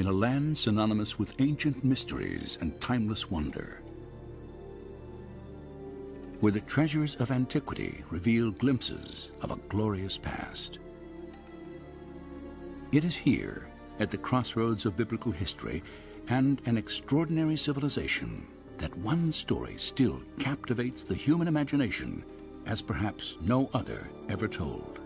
in a land synonymous with ancient mysteries and timeless wonder, where the treasures of antiquity reveal glimpses of a glorious past. It is here, at the crossroads of biblical history and an extraordinary civilization, that one story still captivates the human imagination as perhaps no other ever told.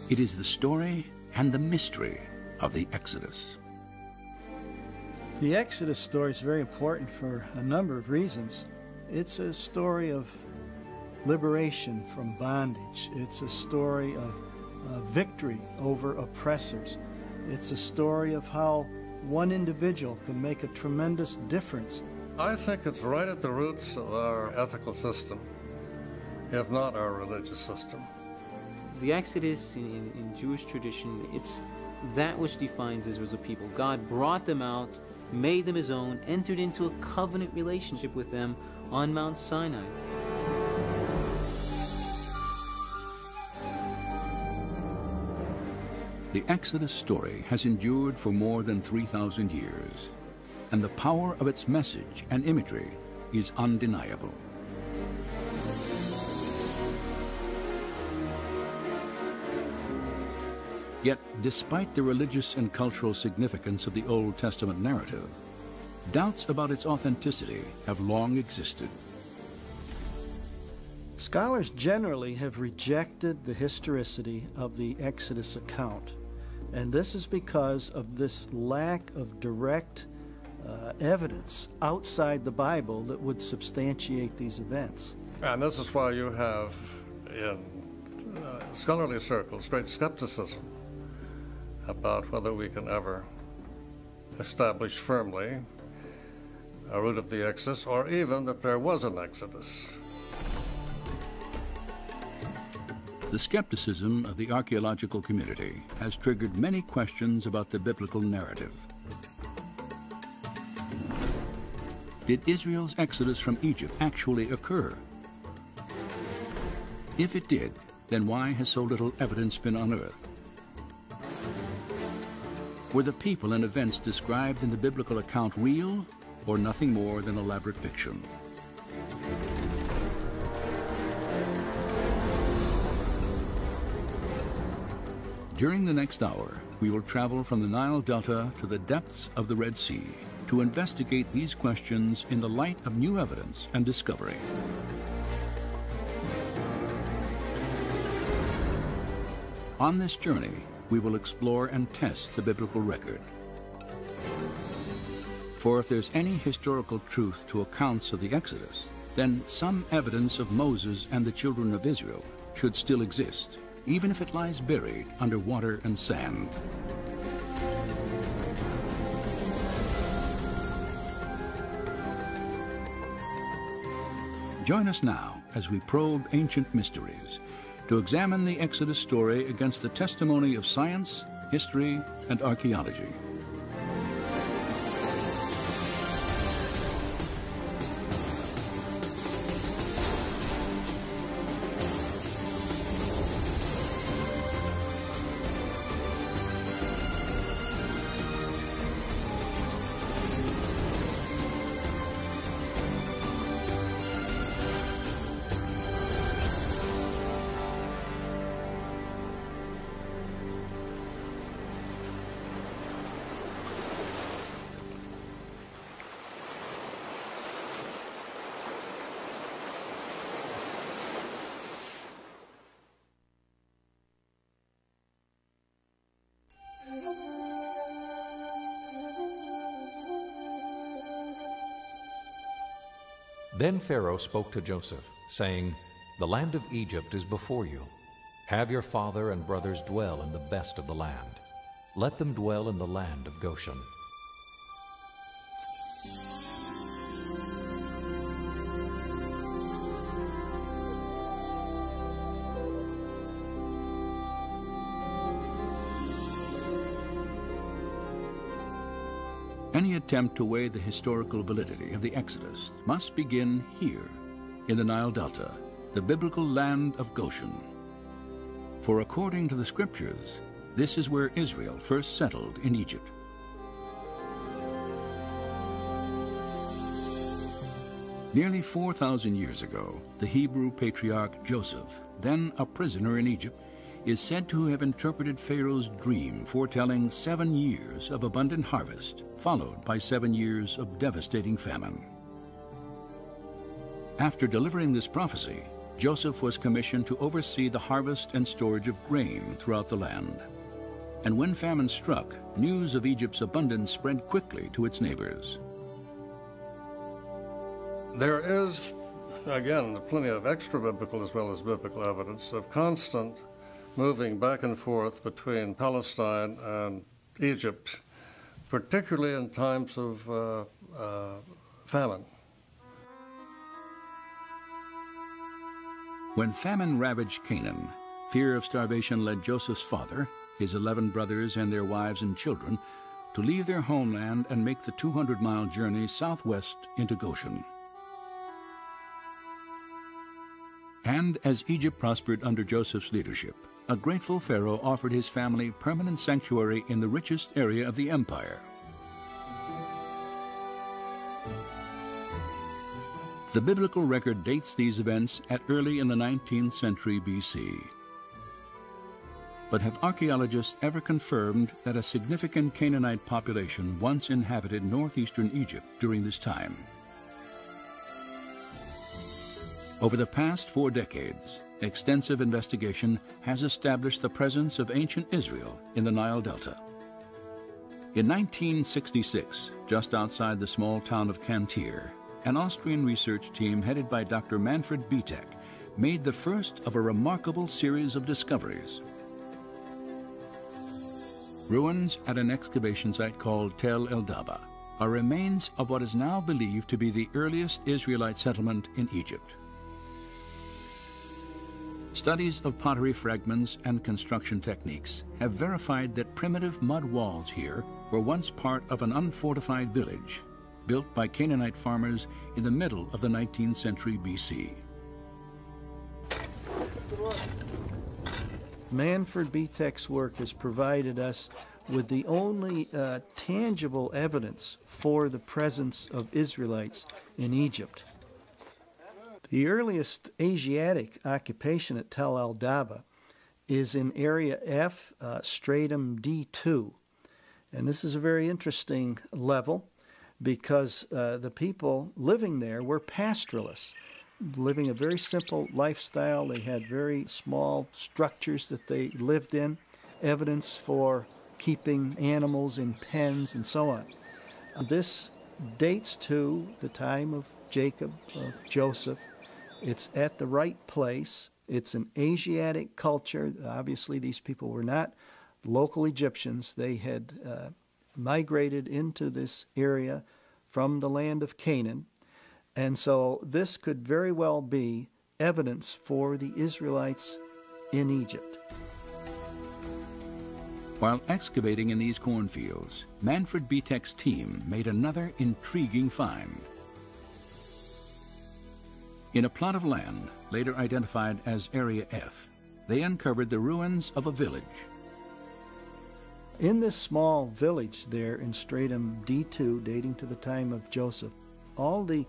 It is the story and the mystery of the Exodus. The Exodus story is very important for a number of reasons. It's a story of liberation from bondage. It's a story of victory over oppressors. It's a story of how one individual can make a tremendous difference. I think it's right at the roots of our ethical system, if not our religious system. The Exodus in Jewish tradition, it's that which defines Israel as a people. God brought them out, made them his own, entered into a covenant relationship with them on Mount Sinai. The Exodus story has endured for more than 3,000 years, and the power of its message and imagery is undeniable. Yet, despite the religious and cultural significance of the Old Testament narrative, doubts about its authenticity have long existed. Scholars generally have rejected the historicity of the Exodus account, and this is because of this lack of direct evidence outside the Bible that would substantiate these events. And this is why you have, in scholarly circles, great skepticism about whether we can ever establish firmly a root of the Exodus, or even that there was an Exodus. The skepticism of the archaeological community has triggered many questions about the biblical narrative. Did Israel's exodus from Egypt actually occur? If it did, then why has so little evidence been unearthed? Were the people and events described in the biblical account real, or nothing more than elaborate fiction? During the next hour, we will travel from the Nile Delta to the depths of the Red Sea to investigate these questions in the light of new evidence and discovery. On this journey, we will explore and test the biblical record. For if there's any historical truth to accounts of the Exodus, then some evidence of Moses and the children of Israel should still exist, even if it lies buried under water and sand. Join us now as we probe ancient mysteries to examine the Exodus story against the testimony of science, history, and archaeology. Then Pharaoh spoke to Joseph, saying, "The land of Egypt is before you. Have your father and brothers dwell in the best of the land. Let them dwell in the land of Goshen." Any attempt to weigh the historical validity of the Exodus must begin here, in the Nile Delta, the biblical land of Goshen. For according to the Scriptures, This is where Israel first settled in Egypt. Nearly 4,000 years ago, the Hebrew patriarch Joseph, then a prisoner in Egypt, is said to have interpreted Pharaoh's dream foretelling 7 years of abundant harvest, followed by 7 years of devastating famine. After delivering this prophecy, Joseph was commissioned to oversee the harvest and storage of grain throughout the land. And when famine struck, news of Egypt's abundance spread quickly to its neighbors. There is, again, plenty of extra-biblical as well as biblical evidence of constant moving back and forth between Palestine and Egypt, particularly in times of famine. When famine ravaged Canaan, fear of starvation led Joseph's father, his 11 brothers and their wives and children, to leave their homeland and make the 200-mile journey southwest into Goshen. And as Egypt prospered under Joseph's leadership, a grateful Pharaoh offered his family permanent sanctuary in the richest area of the empire. The biblical record dates these events at early in the 19th century BC. But have archaeologists ever confirmed that a significant Canaanite population once inhabited northeastern Egypt during this time? Over the past 4 decades, extensive investigation has established the presence of ancient Israel in the Nile Delta. In 1966, just outside the small town of Cantir, an Austrian research team headed by Dr. Manfred Bietek made the first of a remarkable series of discoveries. Ruins at an excavation site called Tel El Daba are remains of what is now believed to be the earliest Israelite settlement in Egypt. Studies of pottery fragments and construction techniques have verified that primitive mud walls here were once part of an unfortified village built by Canaanite farmers in the middle of the 19th century BC. Manfred Bietek's work has provided us with the only tangible evidence for the presence of Israelites in Egypt. The earliest Asiatic occupation at Tel El Daba is in Area F, Stratum D2. And this is a very interesting level because the people living there were pastoralists, living a very simple lifestyle. They had very small structures that they lived in, evidence for keeping animals in pens and so on. This dates to the time of Jacob, of Joseph. It's at the right place. It's an Asiatic culture. Obviously, these people were not local Egyptians. They had migrated into this area from the land of Canaan. And so this could very well be evidence for the Israelites in Egypt. While excavating in these cornfields, Manfred Bietek's team made another intriguing find. In a plot of land, later identified as Area F, they uncovered the ruins of a village. In this small village there in Stratum D2, dating to the time of Joseph, all the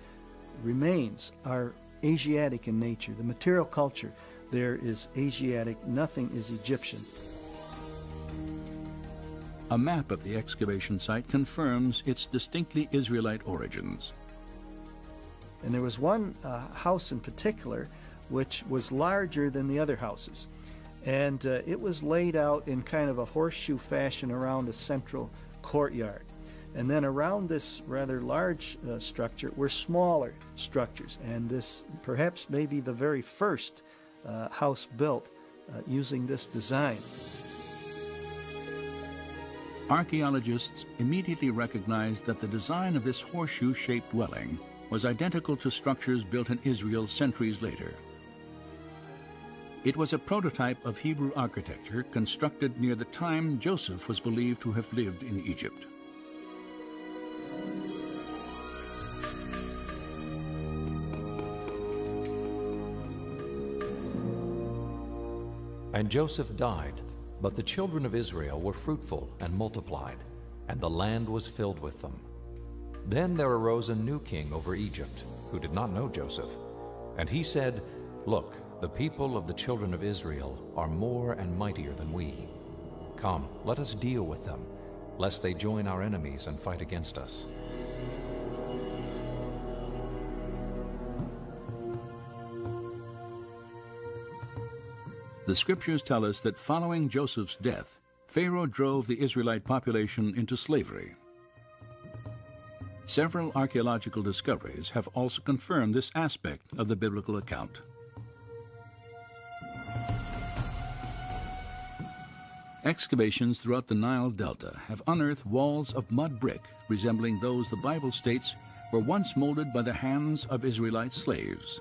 remains are Asiatic in nature. The material culture there is Asiatic, nothing is Egyptian. A map of the excavation site confirms its distinctly Israelite origins. And there was one house in particular which was larger than the other houses. And it was laid out in kind of a horseshoe fashion around a central courtyard. And then around this rather large structure were smaller structures. And this perhaps may be the very first house built using this design. Archaeologists immediately recognized that the design of this horseshoe-shaped dwelling was identical to structures built in Israel centuries later. It was a prototype of Hebrew architecture constructed near the time Joseph was believed to have lived in Egypt. And Joseph died, But the children of Israel were fruitful and multiplied, and the land was filled with them. Then there arose a new king over Egypt, who did not know Joseph. And he said, "Look, the people of the children of Israel are more and mightier than we. Come, let us deal with them, lest they join our enemies and fight against us." The scriptures tell us that following Joseph's death, Pharaoh drove the Israelite population into slavery. Several archaeological discoveries have also confirmed this aspect of the biblical account. Excavations throughout the Nile Delta have unearthed walls of mud brick resembling those the Bible states were once molded by the hands of Israelite slaves.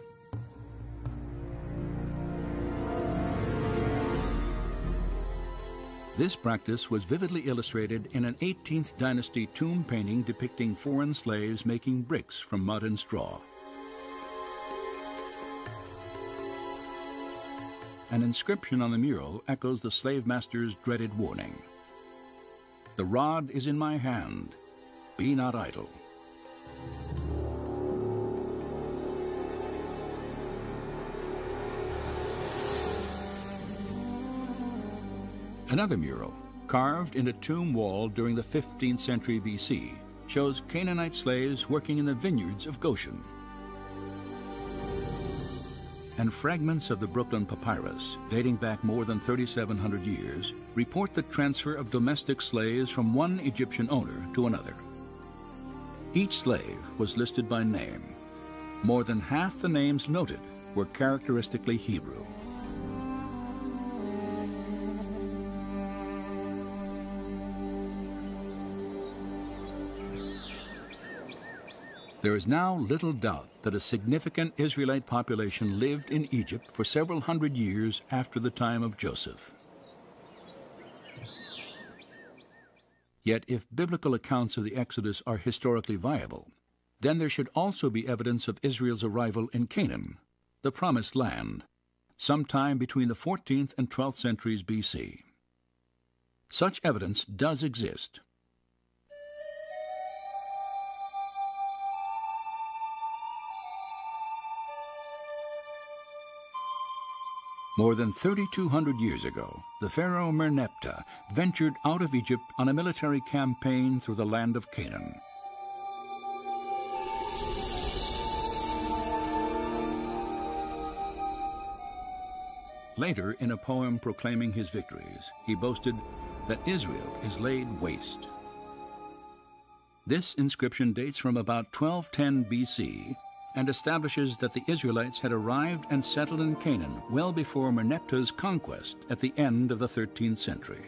This practice was vividly illustrated in an 18th dynasty tomb painting depicting foreign slaves making bricks from mud and straw. An inscription on the mural echoes the slave master's dreaded warning. "The rod is in my hand. Be not idle." Another mural, carved in a tomb wall during the 15th century BC, shows Canaanite slaves working in the vineyards of Goshen. And fragments of the Brooklyn Papyrus, dating back more than 3,700 years, report the transfer of domestic slaves from one Egyptian owner to another. Each slave was listed by name. More than half the names noted were characteristically Hebrew. There is now little doubt that a significant Israelite population lived in Egypt for several hundred years after the time of Joseph. Yet if biblical accounts of the Exodus are historically viable, then there should also be evidence of Israel's arrival in Canaan, the Promised Land, sometime between the 14th and 12th centuries BC. Such evidence does exist. More than 3,200 years ago, the pharaoh Merneptah ventured out of Egypt on a military campaign through the land of Canaan. Later, in a poem proclaiming his victories, he boasted that Israel is laid waste. This inscription dates from about 1210 BC and establishes that the Israelites had arrived and settled in Canaan well before Merneptah's conquest at the end of the 13th century.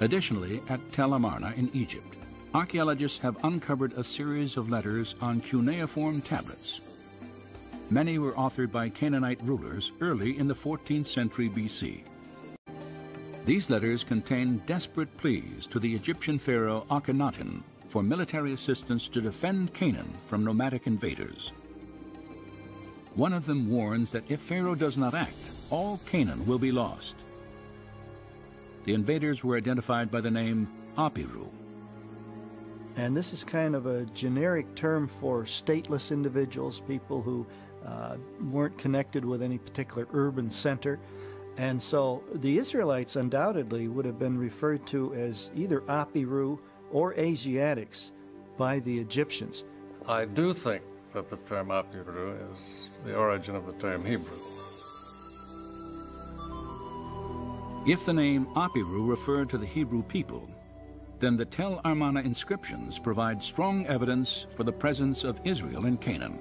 Additionally, at Tel Amarna in Egypt, archaeologists have uncovered a series of letters on cuneiform tablets. Many were authored by Canaanite rulers early in the 14th century BC. These letters contain desperate pleas to the Egyptian pharaoh Akhenaten for military assistance to defend Canaan from nomadic invaders. One of them warns that if Pharaoh does not act, all Canaan will be lost. The invaders were identified by the name Apiru. And this is kind of a generic term for stateless individuals, people who weren't connected with any particular urban center. And so the Israelites undoubtedly would have been referred to as either Apiru or Asiatics by the Egyptians. I do think that the term Apiru is the origin of the term Hebrew. If the name Apiru referred to the Hebrew people, then the Tel Amarna inscriptions provide strong evidence for the presence of Israel in Canaan.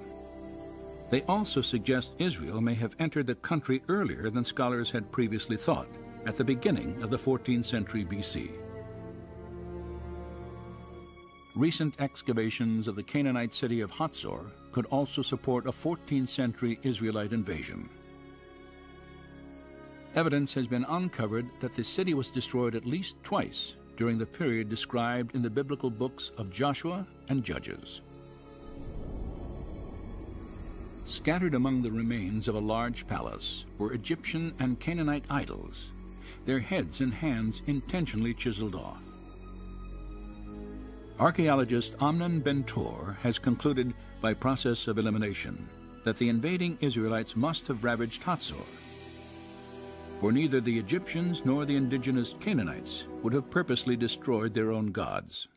They also suggest Israel may have entered the country earlier than scholars had previously thought, at the beginning of the 14th century BC. Recent excavations of the Canaanite city of Hatzor could also support a 14th century Israelite invasion. Evidence has been uncovered that the city was destroyed at least twice during the period described in the biblical books of Joshua and Judges. Scattered among the remains of a large palace were Egyptian and Canaanite idols, their heads and hands intentionally chiseled off. Archaeologist Amnon Ben-Tor has concluded by process of elimination that the invading Israelites must have ravaged Hatzor, for neither the Egyptians nor the indigenous Canaanites would have purposely destroyed their own gods.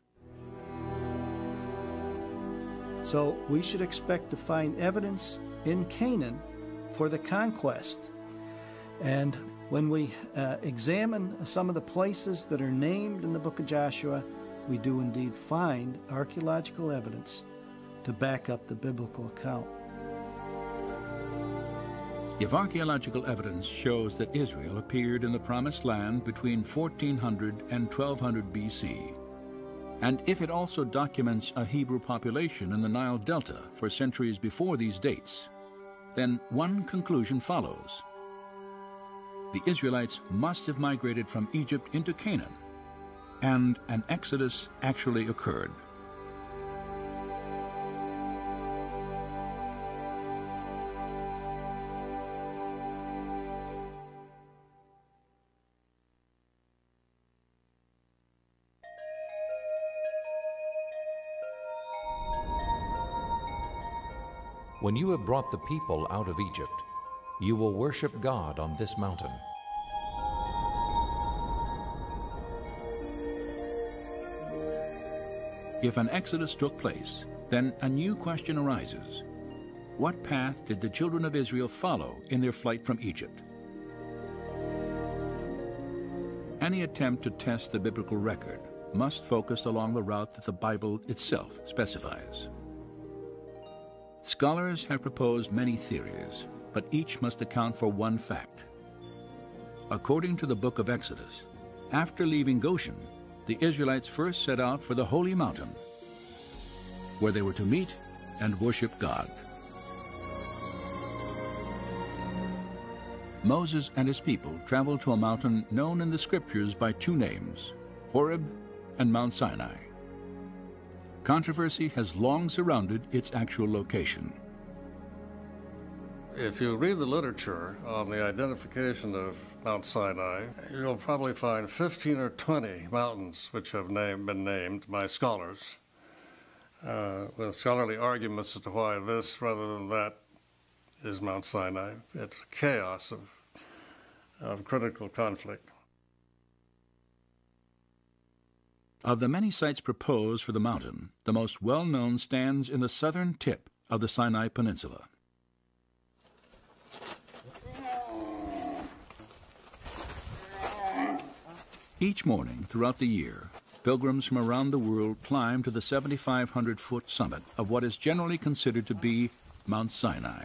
So we should expect to find evidence in Canaan for the conquest. And when we examine some of the places that are named in the book of Joshua, we do indeed find archaeological evidence to back up the biblical account. If archaeological evidence shows that Israel appeared in the Promised Land between 1400 and 1200 BC, and if it also documents a Hebrew population in the Nile Delta for centuries before these dates, then one conclusion follows. The Israelites must have migrated from Egypt into Canaan, and an exodus actually occurred. When you have brought the people out of Egypt, you will worship God on this mountain. If an exodus took place, then a new question arises. What path did the children of Israel follow in their flight from Egypt? Any attempt to test the biblical record must focus along the route that the Bible itself specifies. Scholars have proposed many theories, but each must account for one fact. According to the book of Exodus, after leaving Goshen, the Israelites first set out for the holy mountain, where they were to meet and worship God. Moses and his people traveled to a mountain known in the scriptures by two names, Horeb and Mount Sinai. Controversy has long surrounded its actual location. If you read the literature on the identification of Mount Sinai, you'll probably find 15 or 20 mountains which have been named by scholars, with scholarly arguments as to why this rather than that is Mount Sinai. It's chaos of critical conflict. Of the many sites proposed for the mountain, the most well-known stands in the southern tip of the Sinai Peninsula. Each morning throughout the year, pilgrims from around the world climb to the 7,500-foot summit of what is generally considered to be Mount Sinai.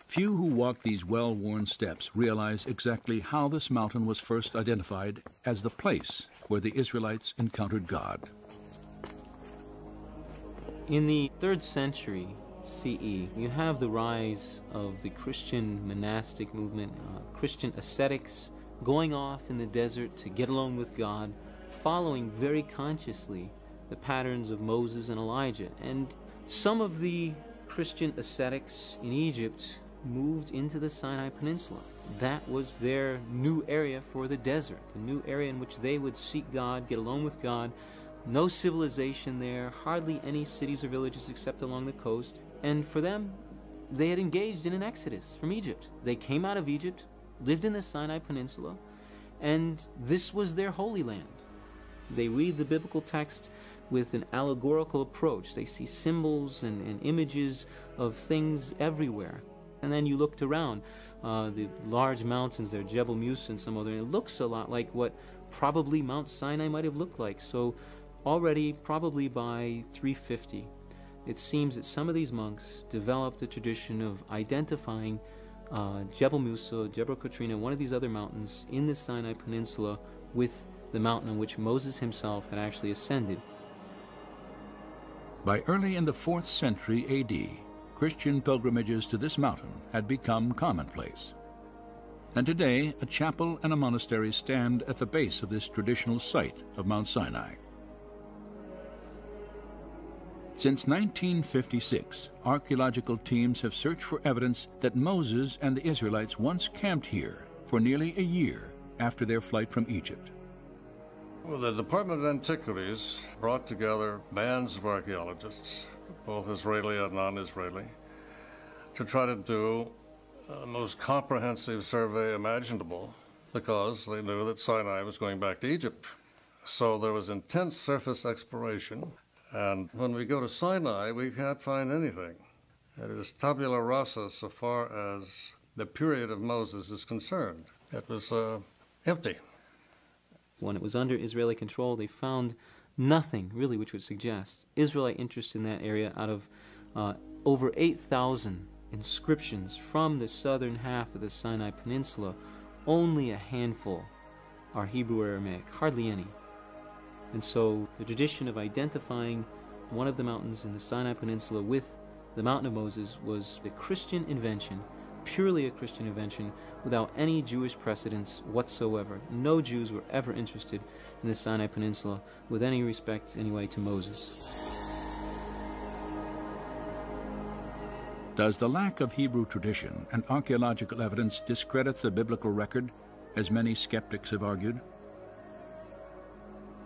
Few who walk these well-worn steps realize exactly how this mountain was first identified as the place where the Israelites encountered God. In the 3rd century CE, you have the rise of the Christian monastic movement, Christian ascetics going off in the desert to get alone with God, following very consciously the patterns of Moses and Elijah. And some of the Christian ascetics in Egypt moved into the Sinai Peninsula. That was their new area for the desert, the new area in which they would seek God, get alone with God. No civilization there, hardly any cities or villages except along the coast. And for them, they had engaged in an exodus from Egypt. They came out of Egypt, lived in the Sinai Peninsula, and this was their holy land. They read the biblical text with an allegorical approach. They see symbols and images of things everywhere. And then you looked around, the large mountains there, Jebel Musa and some other, and it looks a lot like what probably Mount Sinai might have looked like. So already, probably by 350, it seems that some of these monks developed the tradition of identifying Jebel Musa, Jebel Katrina, one of these other mountains in the Sinai Peninsula with the mountain on which Moses himself had actually ascended. By early in the 4th century AD, Christian pilgrimages to this mountain had become commonplace. And today, a chapel and a monastery stand at the base of this traditional site of Mount Sinai. Since 1956, archaeological teams have searched for evidence that Moses and the Israelites once camped here for nearly a year after their flight from Egypt. Well, the Department of Antiquities brought together bands of archaeologists, both Israeli and non-Israeli, to try to do the most comprehensive survey imaginable, because they knew that Sinai was going back to Egypt. So there was intense surface exploration, and when we go to Sinai, we can't find anything. It is tabula rasa so far as the period of Moses is concerned. It was empty. When it was under Israeli control, they found nothing really which would suggest Israelite interest in that area. Out of over 8,000 inscriptions from the southern half of the Sinai Peninsula, only a handful are Hebrew Aramaic, hardly any. And so the tradition of identifying one of the mountains in the Sinai Peninsula with the Mountain of Moses was a Christian invention, purely a Christian invention, without any Jewish precedence whatsoever. No Jews were ever interested in the Sinai Peninsula with any respect, anyway, to Moses. Does the lack of Hebrew tradition and archaeological evidence discredit the biblical record, as many skeptics have argued?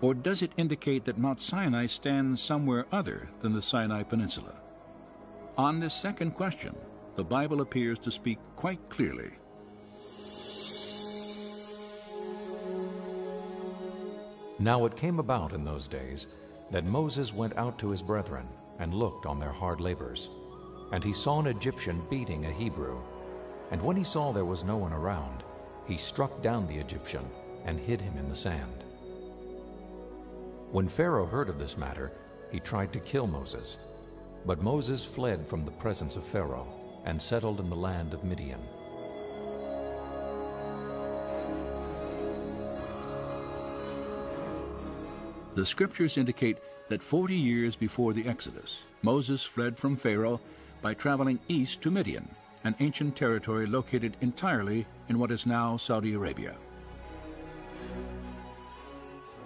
Or does it indicate that Mount Sinai stands somewhere other than the Sinai Peninsula? On this second question, the Bible appears to speak quite clearly. Now it came about in those days that Moses went out to his brethren and looked on their hard labors. And he saw an Egyptian beating a Hebrew. And when he saw there was no one around, he struck down the Egyptian and hid him in the sand. When Pharaoh heard of this matter, he tried to kill Moses. But Moses fled from the presence of Pharaoh and settled in the land of Midian. The scriptures indicate that 40 years before the Exodus, Moses fled from Pharaoh by traveling east to Midian, an ancient territory located entirely in what is now Saudi Arabia.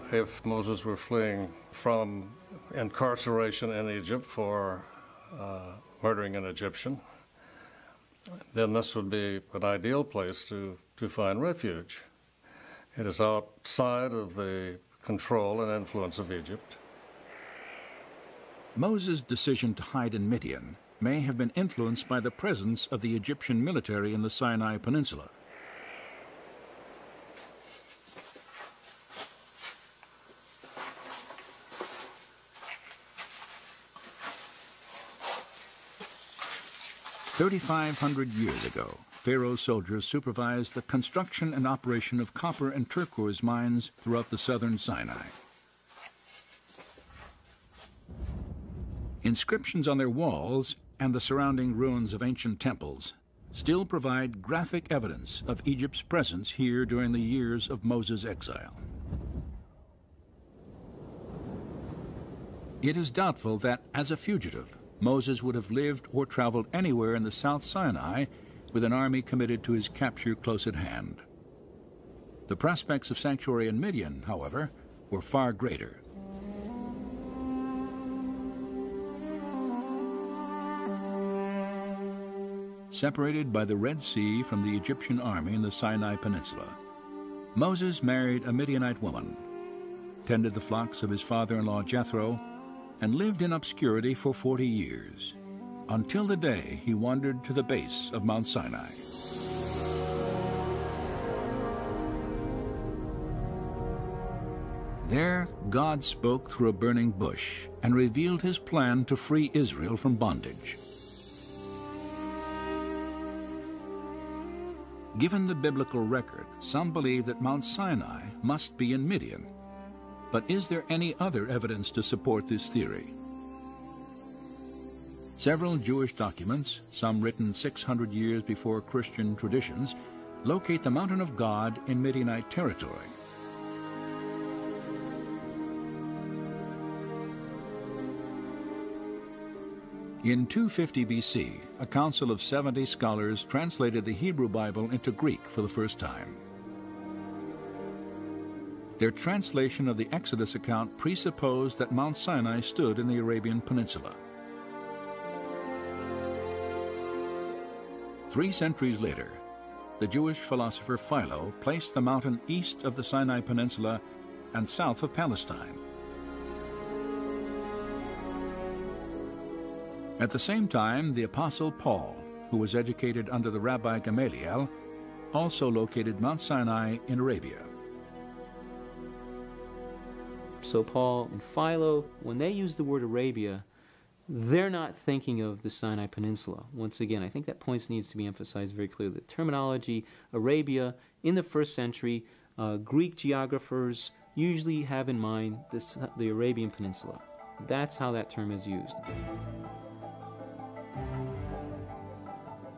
If Moses were fleeing from incarceration in Egypt for murdering an Egyptian, then this would be an ideal place to find refuge. It is outside of the control and influence of Egypt. Moses' decision to hide in Midian may have been influenced by the presence of the Egyptian military in the Sinai Peninsula. "3,500 years ago, Pharaoh's soldiers supervised the construction and operation of copper and turquoise mines throughout the southern Sinai. Inscriptions on their walls and the surrounding ruins of ancient temples still provide graphic evidence of Egypt's presence here during the years of Moses' exile. It is doubtful that, as a fugitive, Moses would have lived or traveled anywhere in the South Sinai with an army committed to his capture close at hand. The prospects of sanctuary in Midian, however, were far greater. Separated by the Red Sea from the Egyptian army in the Sinai Peninsula, Moses married a Midianite woman, tended the flocks of his father-in-law Jethro, and lived in obscurity for 40 years, until the day he wandered to the base of Mount Sinai. There, God spoke through a burning bush and revealed his plan to free Israel from bondage. Given the biblical record, some believe that Mount Sinai must be in Midian. But is there any other evidence to support this theory? Several Jewish documents, some written 600 years before Christian traditions, locate the Mountain of God in Midianite territory. In 250 BC, a council of 70 scholars translated the Hebrew Bible into Greek for the first time. Their translation of the Exodus account presupposed that Mount Sinai stood in the Arabian Peninsula. 3 centuries later, the Jewish philosopher Philo placed the mountain east of the Sinai Peninsula and south of Palestine. At the same time, the Apostle Paul, who was educated under the Rabbi Gamaliel, also located Mount Sinai in Arabia. So Paul and Philo, when they use the word Arabia, they're not thinking of the Sinai Peninsula. Once again, I think that point needs to be emphasized very clearly. The terminology, Arabia, in the first century, Greek geographers usually have in mind the Arabian Peninsula. That's how that term is used.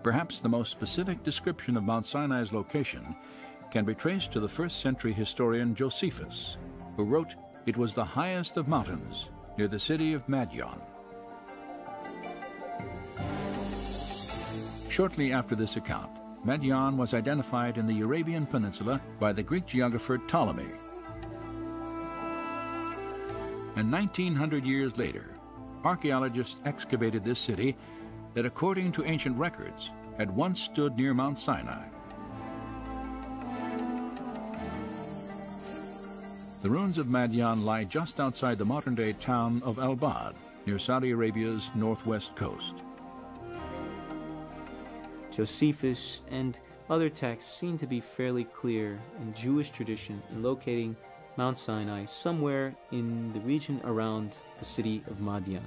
Perhaps the most specific description of Mount Sinai's location can be traced to the first-century historian Josephus, who wrote, "It was the highest of mountains, near the city of Madian." Shortly after this account, Madian was identified in the Arabian Peninsula by the Greek geographer Ptolemy. And 1900 years later, archaeologists excavated this city that, according to ancient records, had once stood near Mount Sinai. The ruins of Madian lie just outside the modern-day town of Al-Bad, near Saudi Arabia's northwest coast. Josephus and other texts seem to be fairly clear in Jewish tradition in locating Mount Sinai somewhere in the region around the city of Madian.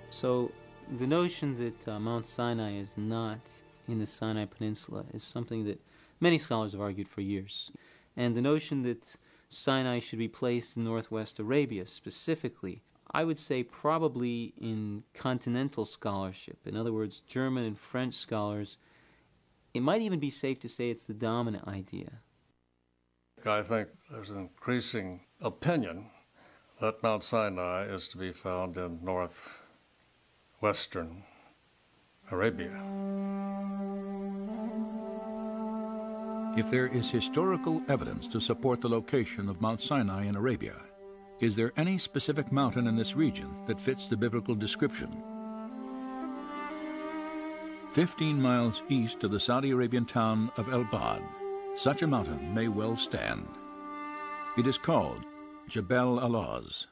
So the notion that Mount Sinai is not in the Sinai Peninsula is something that many scholars have argued for years. And the notion that Sinai should be placed in northwest Arabia specifically, I would say probably in continental scholarship, in other words, German and French scholars, it might even be safe to say it's the dominant idea. I think there's an increasing opinion that Mount Sinai is to be found in northwestern Arabia. If there is historical evidence to support the location of Mount Sinai in Arabia, is there any specific mountain in this region that fits the biblical description? 15 miles east of the Saudi Arabian town of El-Bad, such a mountain may well stand. It is called Jebel Alaz.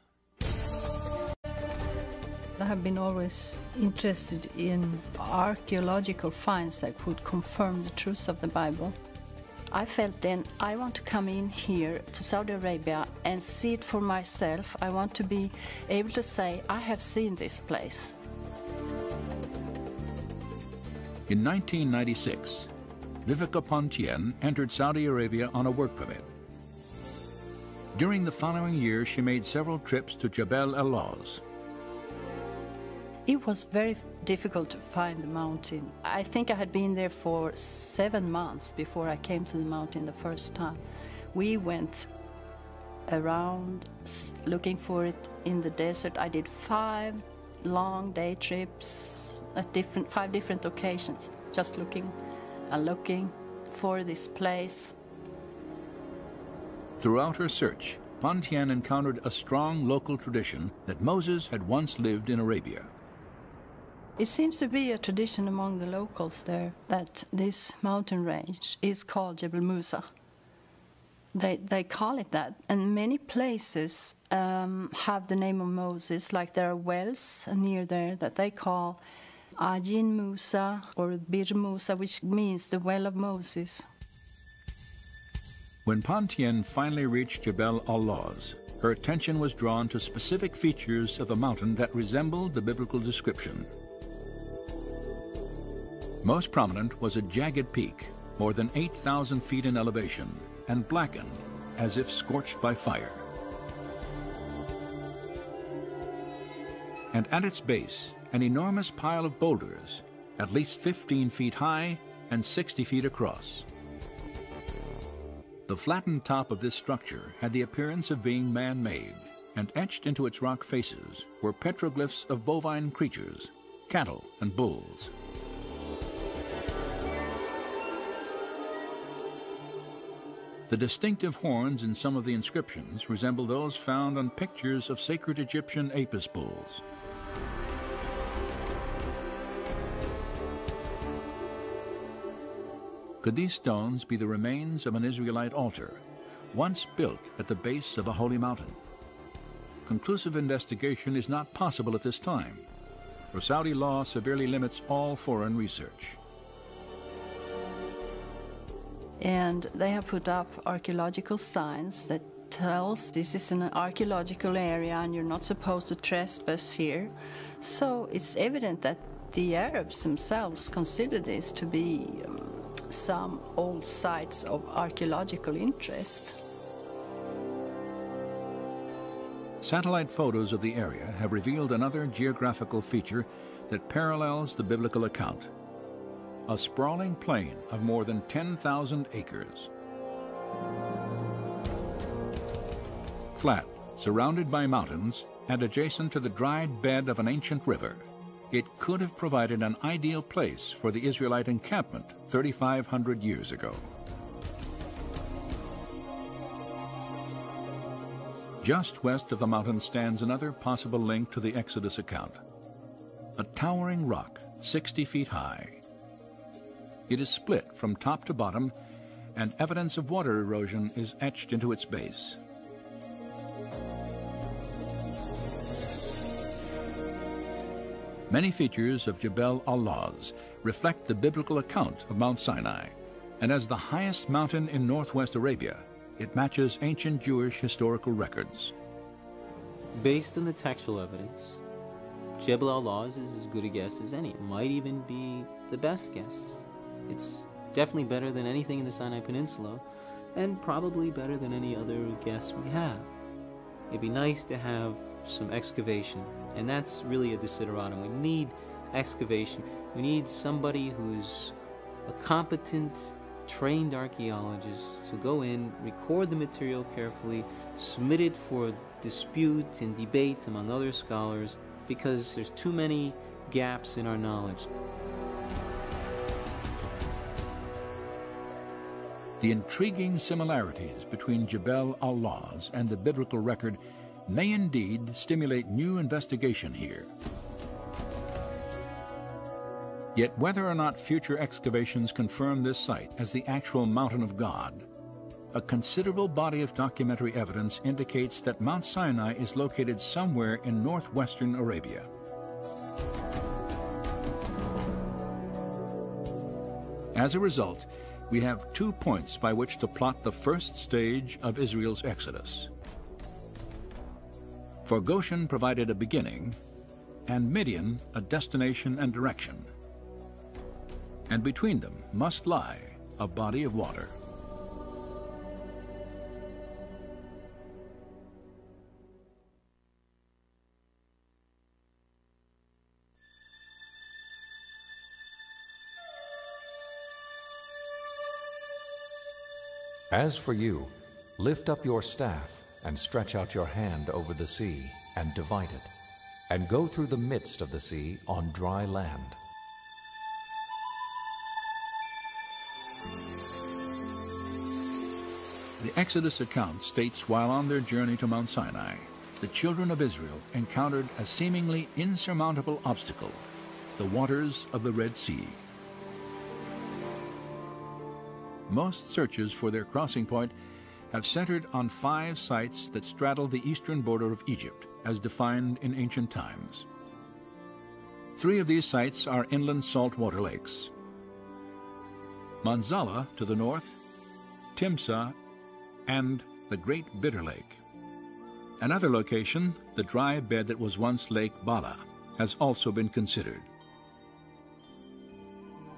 I have been always interested in archaeological finds that could confirm the truth of the Bible. I felt then I want to come in here to Saudi Arabia and see it for myself. I want to be able to say, I have seen this place. In 1996, Vivica Pontien entered Saudi Arabia on a work permit. During the following year, she made several trips to Jebel Alaz. It was very difficult to find the mountain. I think I had been there for 7 months before I came to the mountain the first time. We went around looking for it in the desert. I did 5 long day trips at 5 different occasions, just looking and looking for this place. Throughout her search, Pontien encountered a strong local tradition that Moses had once lived in Arabia. It seems to be a tradition among the locals there that this mountain range is called Jebel Musa. They call it that, and many places have the name of Moses, like there are wells near there that they call Ajin Musa or Bir Musa, which means the well of Moses. When Pontien finally reached Jebel Alaz, her attention was drawn to specific features of the mountain that resembled the biblical description. Most prominent was a jagged peak, more than 8,000 feet in elevation, and blackened as if scorched by fire. And at its base, an enormous pile of boulders, at least 15 feet high and 60 feet across. The flattened top of this structure had the appearance of being man-made, and etched into its rock faces were petroglyphs of bovine creatures, cattle and bulls. The distinctive horns in some of the inscriptions resemble those found on pictures of sacred Egyptian apis bulls. Could these stones be the remains of an Israelite altar, once built at the base of a holy mountain? Conclusive investigation is not possible at this time, for Saudi law severely limits all foreign research. And they have put up archaeological signs that tells this is an archaeological area and you're not supposed to trespass here. So it's evident that the Arabs themselves consider this to be some old sites of archaeological interest. Satellite photos of the area have revealed another geographical feature that parallels the biblical account: a sprawling plain of more than 10,000 acres. Flat, surrounded by mountains, and adjacent to the dried bed of an ancient river, it could have provided an ideal place for the Israelite encampment 3,500 years ago. Just west of the mountain stands another possible link to the Exodus account: a towering rock 60 feet high. It is split from top to bottom, and evidence of water erosion is etched into its base. Many features of Jebel al-Lawz reflect the biblical account of Mount Sinai, and as the highest mountain in northwest Arabia, it matches ancient Jewish historical records. Based on the textual evidence, Jebel al-Lawz is as good a guess as any. It might even be the best guess. It's definitely better than anything in the Sinai Peninsula, and probably better than any other guess we have. It'd be nice to have some excavation, and that's really a desideratum. We need excavation. We need somebody who's a competent, trained archaeologist to go in, record the material carefully, submit it for dispute and debate among other scholars, because there's too many gaps in our knowledge. The intriguing similarities between Jebel al-Lawz and the biblical record may indeed stimulate new investigation here. Yet whether or not future excavations confirm this site as the actual Mountain of God, a considerable body of documentary evidence indicates that Mount Sinai is located somewhere in northwestern Arabia. As a result, we have 2 points by which to plot the first stage of Israel's exodus. For Goshen provided a beginning, and Midian a destination and direction. And between them must lie a body of water. As for you, lift up your staff and stretch out your hand over the sea and divide it, and go through the midst of the sea on dry land. The Exodus account states while on their journey to Mount Sinai, the children of Israel encountered a seemingly insurmountable obstacle: the waters of the Red Sea. Most searches for their crossing point have centered on 5 sites that straddle the eastern border of Egypt, as defined in ancient times. 3 of these sites are inland saltwater lakes: Manzala to the north, Timsah, and the Great Bitter Lake. Another location, the dry bed that was once Lake Bala, has also been considered.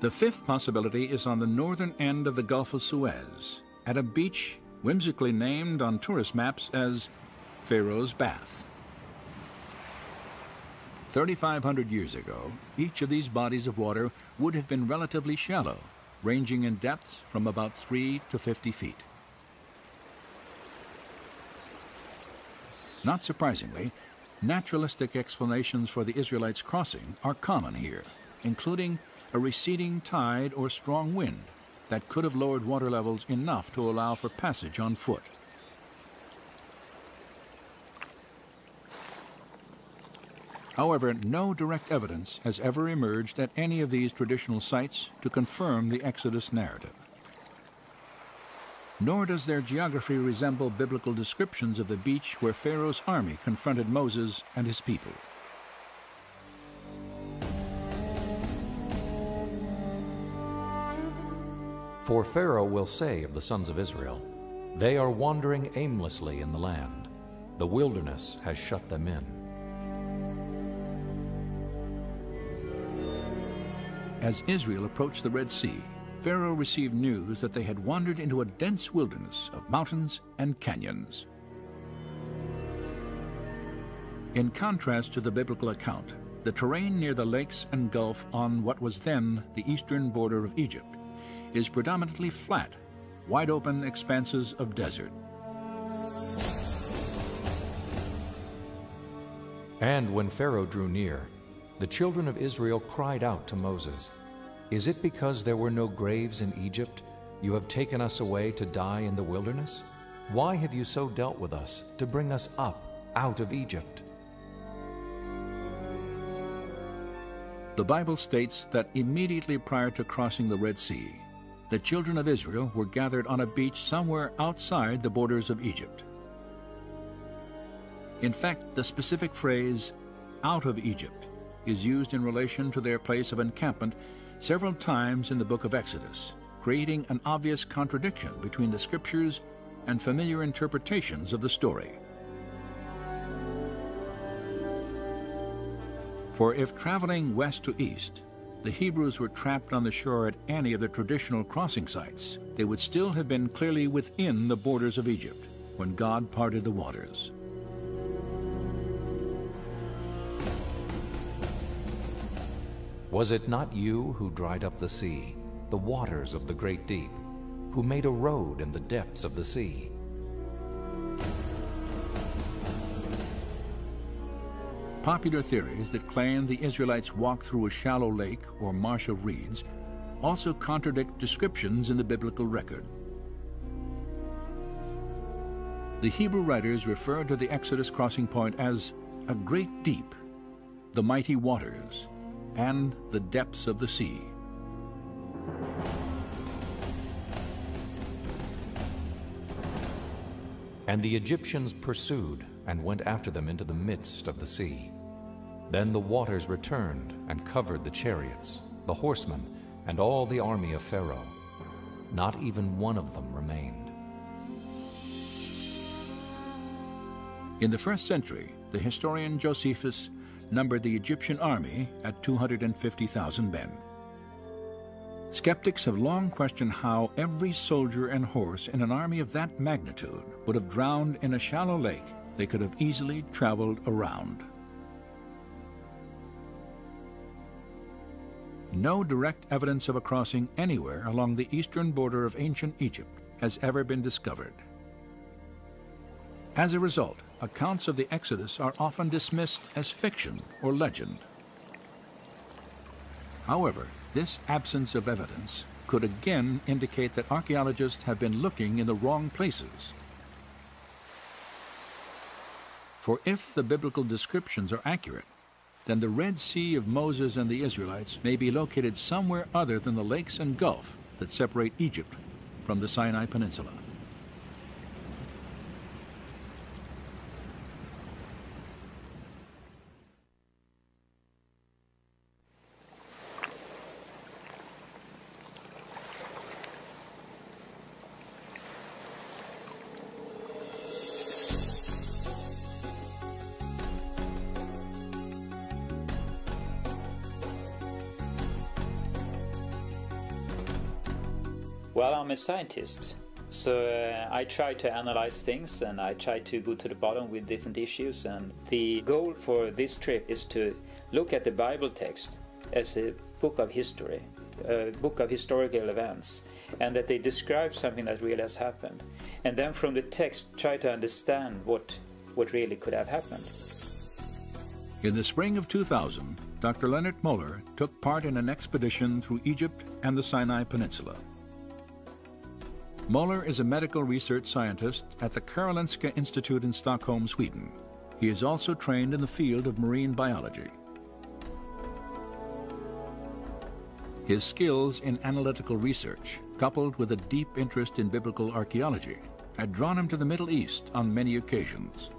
The 5th possibility is on the northern end of the Gulf of Suez, at a beach whimsically named on tourist maps as Pharaoh's Bath. 3,500 years ago, each of these bodies of water would have been relatively shallow, ranging in depths from about 3 to 50 feet. Not surprisingly, naturalistic explanations for the Israelites' crossing are common here, including a receding tide or strong wind, that could have lowered water levels enough to allow for passage on foot. However, no direct evidence has ever emerged at any of these traditional sites to confirm the Exodus narrative. Nor does their geography resemble biblical descriptions of the beach where Pharaoh's army confronted Moses and his people. For Pharaoh will say of the sons of Israel, "They are wandering aimlessly in the land. The wilderness has shut them in." As Israel approached the Red Sea, Pharaoh received news that they had wandered into a dense wilderness of mountains and canyons. In contrast to the biblical account, the terrain near the lakes and gulf on what was then the eastern border of Egypt is predominantly flat, wide-open expanses of desert. And when Pharaoh drew near, the children of Israel cried out to Moses, "Is it because there were no graves in Egypt you have taken us away to die in the wilderness? Why have you so dealt with us to bring us up out of Egypt?" The Bible states that immediately prior to crossing the Red Sea, the children of Israel were gathered on a beach somewhere outside the borders of Egypt. In fact, the specific phrase, "out of Egypt," is used in relation to their place of encampment several times in the book of Exodus, creating an obvious contradiction between the scriptures and familiar interpretations of the story. For if traveling west to east, the Hebrews were trapped on the shore at any of the traditional crossing sites, they would still have been clearly within the borders of Egypt when God parted the waters. Was it not you who dried up the sea, the waters of the great deep, who made a road in the depths of the sea? Popular theories that claim the Israelites walked through a shallow lake or marsh of reeds also contradict descriptions in the biblical record. The Hebrew writers refer to the Exodus crossing point as a great deep, the mighty waters, and the depths of the sea. And the Egyptians pursued and went after them into the midst of the sea. Then the waters returned and covered the chariots, the horsemen, and all the army of Pharaoh. Not even one of them remained. In the 1st century, the historian Josephus numbered the Egyptian army at 250,000 men. Skeptics have long questioned how every soldier and horse in an army of that magnitude would have drowned in a shallow lake they could have easily traveled around. No direct evidence of a crossing anywhere along the eastern border of ancient Egypt has ever been discovered. As a result, accounts of the Exodus are often dismissed as fiction or legend. However, this absence of evidence could again indicate that archaeologists have been looking in the wrong places. For if the biblical descriptions are accurate, then the Red Sea of Moses and the Israelites may be located somewhere other than the lakes and gulf that separate Egypt from the Sinai Peninsula. Well, I'm a scientist, so I try to analyze things and I try to go to the bottom with different issues, and the goal for this trip is to look at the Bible text as a book of history, a book of historical events, and that they describe something that really has happened, and then from the text try to understand what really could have happened. In the spring of 2000, Dr. Leonard Moeller took part in an expedition through Egypt and the Sinai Peninsula. Moller is a medical research scientist at the Karolinska Institute in Stockholm, Sweden. He is also trained in the field of marine biology. His skills in analytical research, coupled with a deep interest in biblical archaeology, had drawn him to the Middle East on many occasions.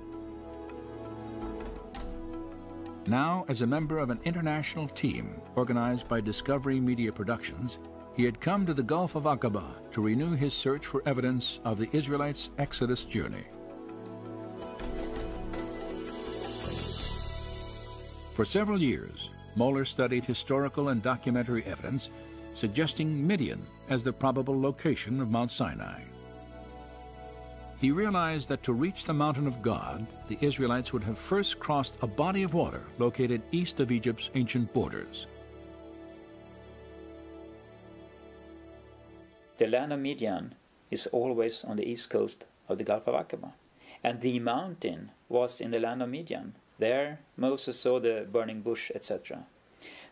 Now, as a member of an international team organized by Discovery Media Productions, he had come to the Gulf of Aqaba to renew his search for evidence of the Israelites' Exodus journey. For several years, Moller studied historical and documentary evidence suggesting Midian as the probable location of Mount Sinai. He realized that to reach the mountain of God, the Israelites would have first crossed a body of water located east of Egypt's ancient borders. The land of Midian is always on the east coast of the Gulf of Aqaba. And the mountain was in the land of Midian. There Moses saw the burning bush, etc.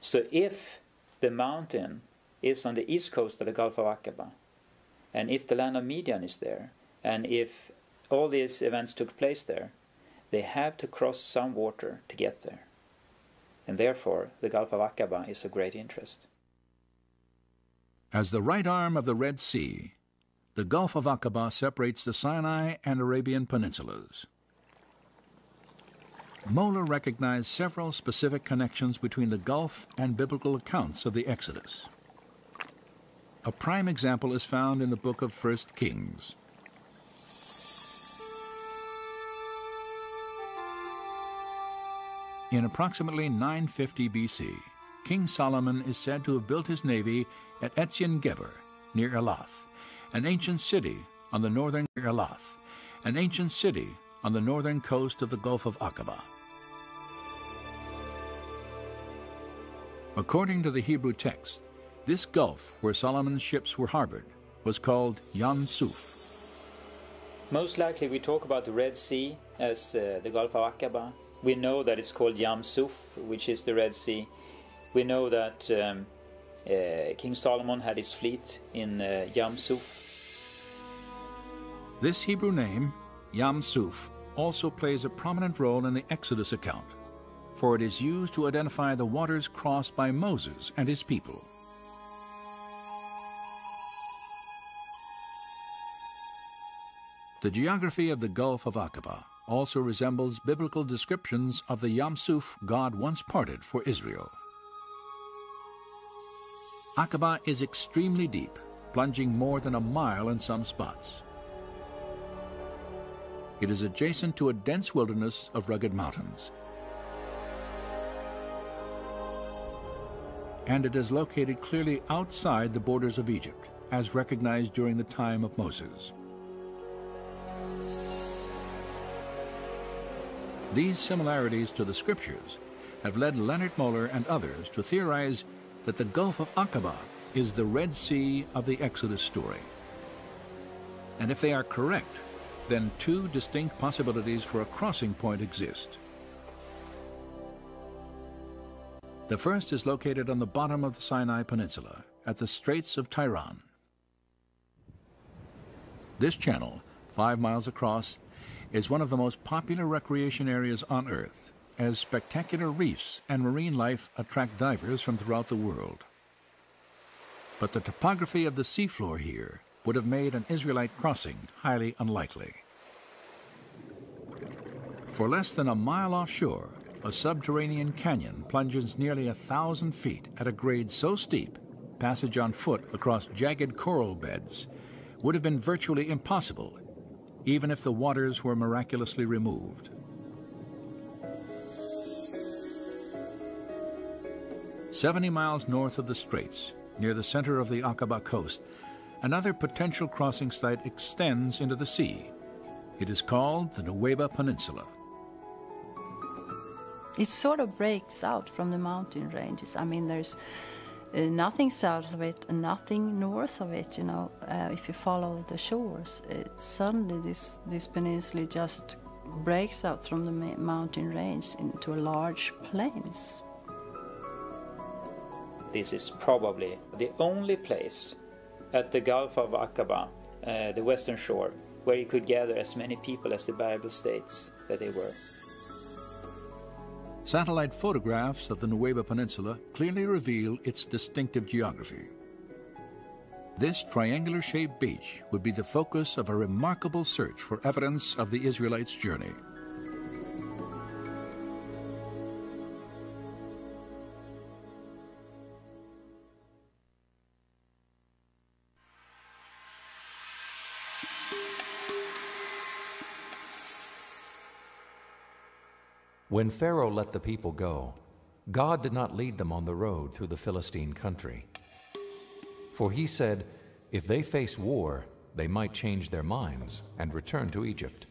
So if the mountain is on the east coast of the Gulf of Aqaba, and if the land of Midian is there, and if all these events took place there, they have to cross some water to get there. And therefore, the Gulf of Aqaba is of great interest. As the right arm of the Red Sea, the Gulf of Aqaba separates the Sinai and Arabian peninsulas. Moller recognized several specific connections between the Gulf and biblical accounts of the Exodus. A prime example is found in the book of 1 Kings. In approximately 950 BC, King Solomon is said to have built his navy at Etzion-Geber, near Elath, an ancient city on the northern coast of the Gulf of Aqaba. According to the Hebrew text, this gulf where Solomon's ships were harbored was called Yam Suf. Most likely we talk about the Red Sea as the Gulf of Aqaba. We know that it's called Yam Suf, which is the Red Sea. We know that King Solomon had his fleet in Yam Suf. This Hebrew name, Yam Suf, also plays a prominent role in the Exodus account, for it is used to identify the waters crossed by Moses and his people. The geography of the Gulf of Aqaba also resembles biblical descriptions of the Yam Suf God once parted for Israel. Aqaba is extremely deep, plunging more than a mile in some spots. It is adjacent to a dense wilderness of rugged mountains. And it is located clearly outside the borders of Egypt, as recognized during the time of Moses. These similarities to the scriptures have led Leonard Moller and others to theorize that the Gulf of Aqaba is the Red Sea of the Exodus story. And if they are correct, then two distinct possibilities for a crossing point exist. The first is located on the bottom of the Sinai Peninsula, at the Straits of Tiran. This channel, 5 miles across, is one of the most popular recreation areas on Earth, as spectacular reefs and marine life attract divers from throughout the world. But the topography of the seafloor here would have made an Israelite crossing highly unlikely. For less than a mile offshore, a subterranean canyon plunges nearly 1,000 feet at a grade so steep, passage on foot across jagged coral beds would have been virtually impossible, even if the waters were miraculously removed. "70 miles north of the straits, near the center of the Aqaba coast, another potential crossing site extends into the sea. It is called the Nuweiba Peninsula. It sort of breaks out from the mountain ranges. I mean, there's nothing south of it and nothing north of it, you know. If you follow the shores, suddenly this peninsula just breaks out from the mountain range into a large plains. This is probably the only place at the Gulf of Aqaba the western shore, where he could gather as many people as the Bible states that they were. Satellite photographs of the Nueva Peninsula clearly reveal its distinctive geography. This triangular-shaped beach would be the focus of a remarkable search for evidence of the Israelites' journey. When Pharaoh let the people go, God did not lead them on the road through the Philistine country. For he said, if they face war, they might change their minds and return to Egypt.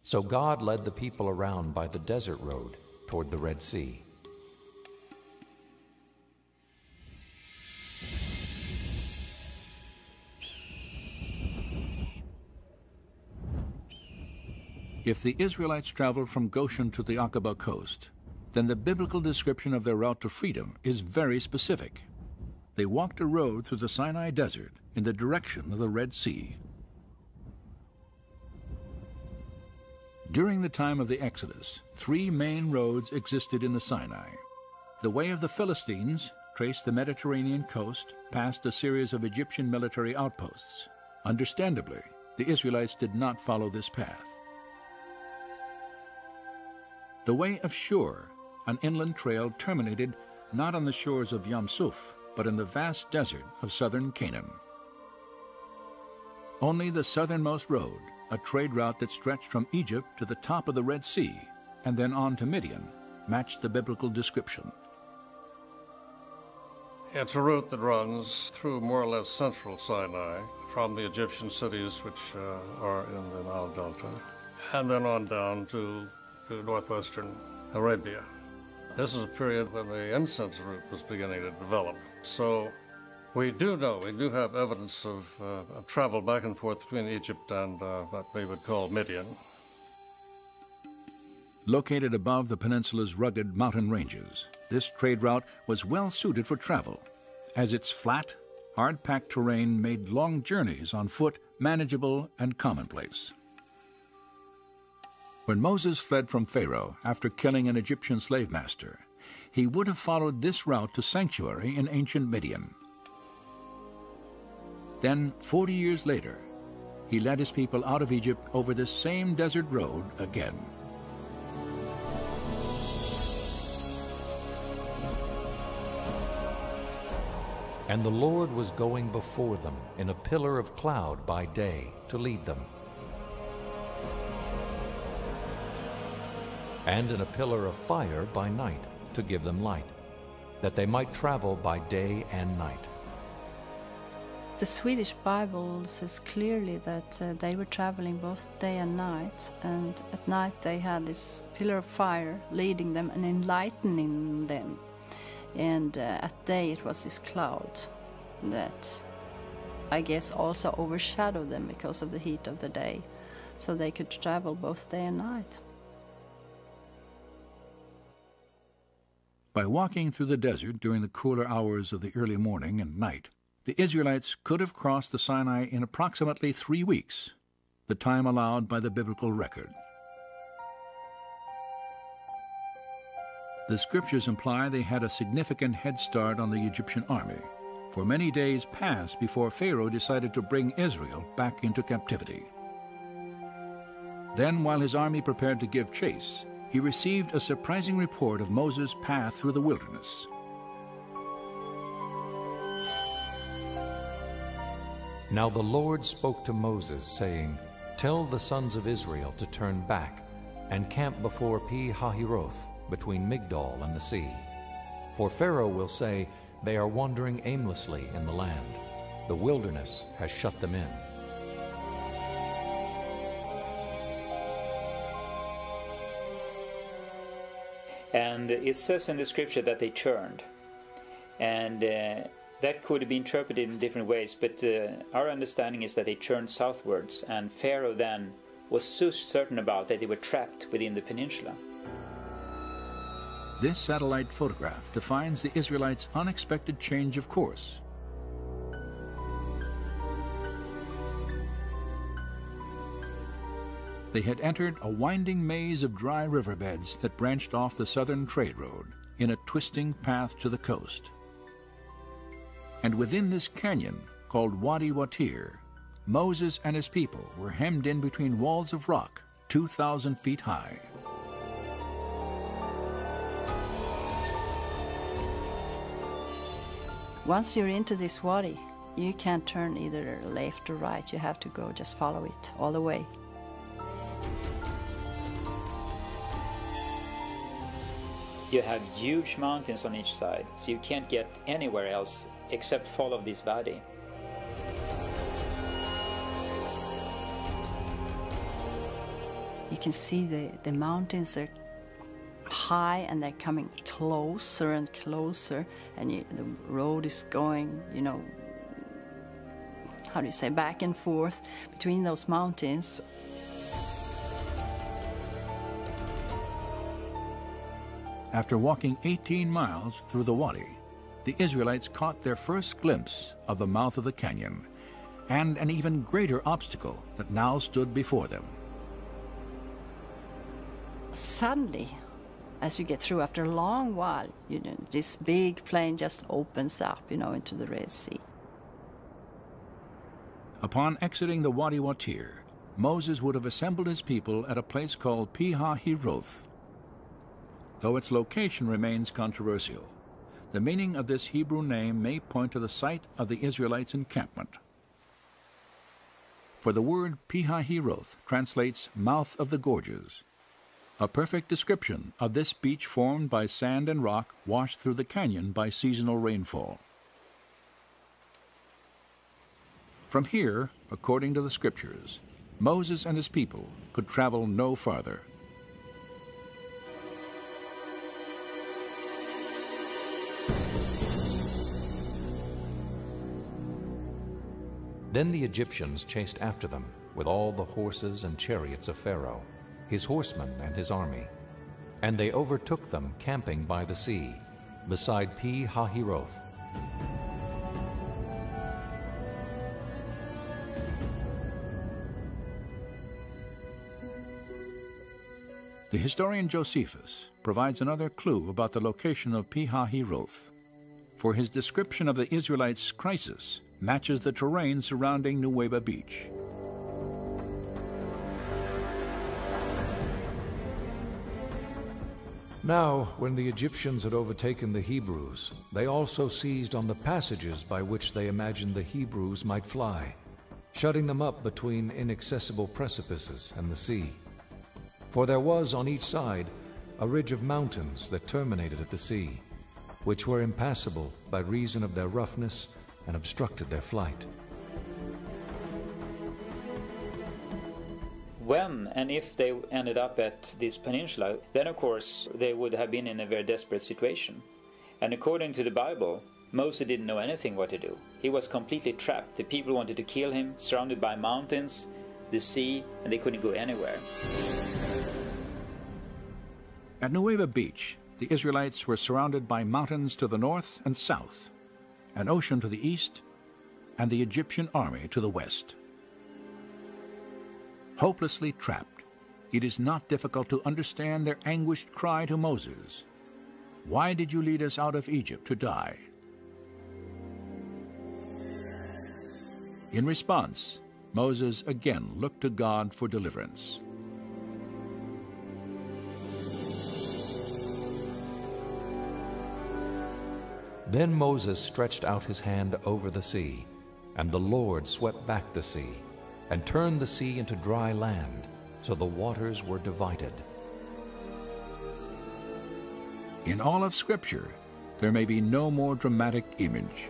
So God led the people around by the desert road toward the Red Sea. If the Israelites traveled from Goshen to the Aqaba coast, then the biblical description of their route to freedom is very specific. They walked a road through the Sinai Desert in the direction of the Red Sea. During the time of the Exodus, 3 main roads existed in the Sinai. The way of the Philistines traced the Mediterranean coast past a series of Egyptian military outposts. Understandably, the Israelites did not follow this path. The way of Shur, an inland trail, terminated not on the shores of Yam Suf, but in the vast desert of southern Canaan. Only the southernmost road, a trade route that stretched from Egypt to the top of the Red Sea and then on to Midian, matched the biblical description. It's a route that runs through more or less central Sinai, from the Egyptian cities which are in the Nile Delta, and then on down to northwestern Arabia. This is a period when the incense route was beginning to develop. So we do have evidence of travel back and forth between Egypt and what we would call Midian. Located above the peninsula's rugged mountain ranges, this trade route was well suited for travel, as its flat, hard-packed terrain made long journeys on foot manageable and commonplace. When Moses fled from Pharaoh after killing an Egyptian slave master, he would have followed this route to sanctuary in ancient Midian. Then, 40 years later, he led his people out of Egypt over this same desert road again. And the Lord was going before them in a pillar of cloud by day to lead them, and in a pillar of fire by night to give them light, that they might travel by day and night. The Swedish Bible says clearly that they were traveling both day and night, and at night they had this pillar of fire leading them and enlightening them, and at day it was this cloud that I guess also overshadowed them because of the heat of the day, so they could travel both day and night. By walking through the desert during the cooler hours of the early morning and night, the Israelites could have crossed the Sinai in approximately 3 weeks, the time allowed by the biblical record. The scriptures imply they had a significant head start on the Egyptian army, for many days passed before Pharaoh decided to bring Israel back into captivity. Then, while his army prepared to give chase, he received a surprising report of Moses' path through the wilderness. Now the Lord spoke to Moses, saying, Tell the sons of Israel to turn back and camp before Pi-hahiroth, between Migdol and the sea. For Pharaoh will say, They are wandering aimlessly in the land. The wilderness has shut them in. And it says in the scripture that they turned, and that could be interpreted in different ways, but our understanding is that they turned southwards, and Pharaoh then was so certain about that they were trapped within the peninsula. This satellite photograph defines the Israelites' unexpected change of course. They had entered a winding maze of dry riverbeds that branched off the southern trade road in a twisting path to the coast. And within this canyon, called Wadi Watir, Moses and his people were hemmed in between walls of rock 2,000 feet high. Once you're into this wadi, you can't turn either left or right. You have to go, just follow it all the way. You have huge mountains on each side, so you can't get anywhere else except follow this valley. You can see the mountains are high and they're coming closer and closer, and the road is going, you know, how do you say, back and forth between those mountains. After walking 18 miles through the wadi, the Israelites caught their first glimpse of the mouth of the canyon and an even greater obstacle that now stood before them. Suddenly, as you get through, after a long while, you know, this big plain just opens up, you know, into the Red Sea. Upon exiting the Wadi Watir, Moses would have assembled his people at a place called Pi-hahiroth. Though its location remains controversial, the meaning of this Hebrew name may point to the site of the Israelites' encampment. For the word Pi-hahiroth translates mouth of the gorges, a perfect description of this beach formed by sand and rock washed through the canyon by seasonal rainfall. From here, according to the scriptures, Moses and his people could travel no farther. Then the Egyptians chased after them with all the horses and chariots of Pharaoh, his horsemen and his army. And they overtook them camping by the sea, beside Pi-hahiroth. The historian Josephus provides another clue about the location of Pi-hahiroth, for his description of the Israelites' crisis matches the terrain surrounding Nuweiba Beach. Now, when the Egyptians had overtaken the Hebrews, they also seized on the passages by which they imagined the Hebrews might fly, shutting them up between inaccessible precipices and the sea. For there was on each side a ridge of mountains that terminated at the sea, which were impassable by reason of their roughness and obstructed their flight. When and if they ended up at this peninsula, then of course they would have been in a very desperate situation. And according to the Bible, Moses didn't know anything what to do. He was completely trapped. The people wanted to kill him, surrounded by mountains, the sea, and they couldn't go anywhere. At Nuweiba Beach, the Israelites were surrounded by mountains to the north and south, an ocean to the east, and the Egyptian army to the west. Hopelessly trapped, it is not difficult to understand their anguished cry to Moses, "Why did you lead us out of Egypt to die?" In response, Moses again looked to God for deliverance. Then Moses stretched out his hand over the sea, and the Lord swept back the sea, and turned the sea into dry land, so the waters were divided. In all of Scripture, there may be no more dramatic image.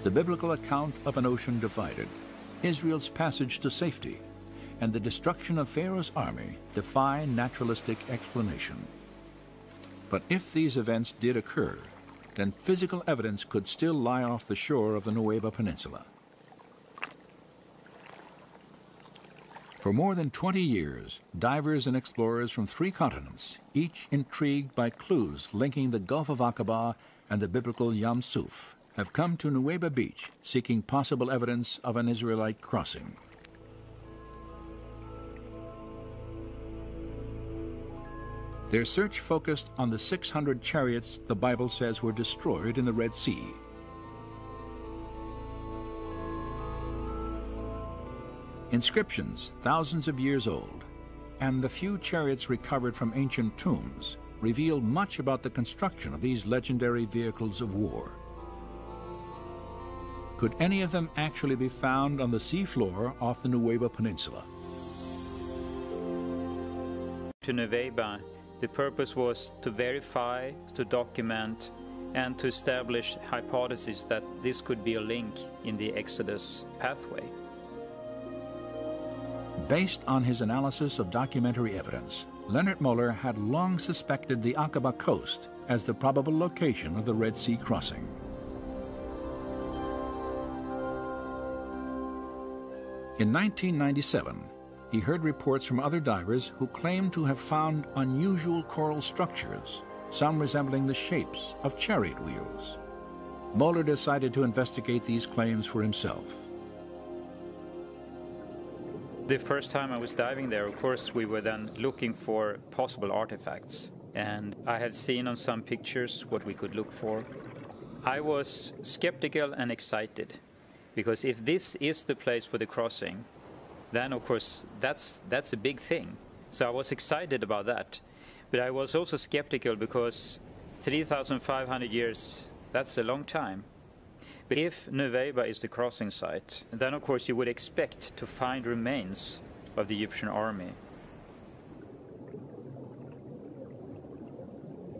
the biblical account of an ocean divided, Israel's passage to safety, and the destruction of Pharaoh's army defy naturalistic explanation. But if these events did occur, then physical evidence could still lie off the shore of the Nueva Peninsula. For more than 20 years, divers and explorers from 3 continents, each intrigued by clues linking the Gulf of Aqaba and the biblical Yam Suf, have come to Nuweiba Beach seeking possible evidence of an Israelite crossing. Their search focused on the 600 chariots the Bible says were destroyed in the Red Sea. Inscriptions thousands of years old, and the few chariots recovered from ancient tombs reveal much about the construction of these legendary vehicles of war. Could any of them actually be found on the seafloor off the Nuweiba Peninsula? To Nuweiba, the purpose was to verify, to document, and to establish hypotheses that this could be a link in the Exodus pathway. Based on his analysis of documentary evidence, Leonard Moeller had long suspected the Aqaba coast as the probable location of the Red Sea crossing. In 1997, he heard reports from other divers who claimed to have found unusual coral structures, some resembling the shapes of chariot wheels. Moeller decided to investigate these claims for himself. The first time I was diving there, of course, we were then looking for possible artifacts. And I had seen on some pictures what we could look for. I was skeptical and excited, because if this is the place for the crossing, then of course that's a big thing. So I was excited about that. But I was also skeptical because 3,500 years, that's a long time. But if Nuweiba is the crossing site, then of course you would expect to find remains of the Egyptian army.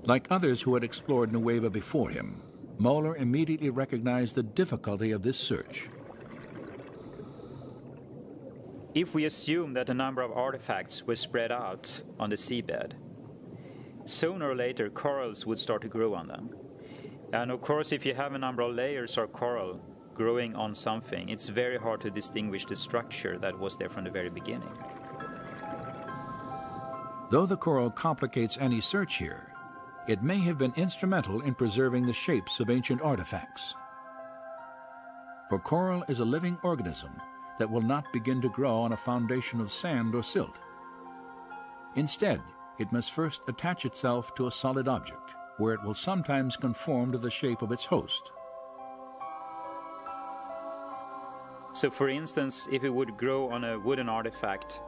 Like others who had explored Nuweiba before him, Moeller immediately recognized the difficulty of this search. If we assume that a number of artifacts were spread out on the seabed, sooner or later corals would start to grow on them. And of course, if you have a number of layers of coral growing on something, it's very hard to distinguish the structure that was there from the very beginning. Though the coral complicates any search here, it may have been instrumental in preserving the shapes of ancient artifacts. For coral is a living organism that will not begin to grow on a foundation of sand or silt. Instead, it must first attach itself to a solid object, where it will sometimes conform to the shape of its host. So for instance, if it would grow on a wooden artifact,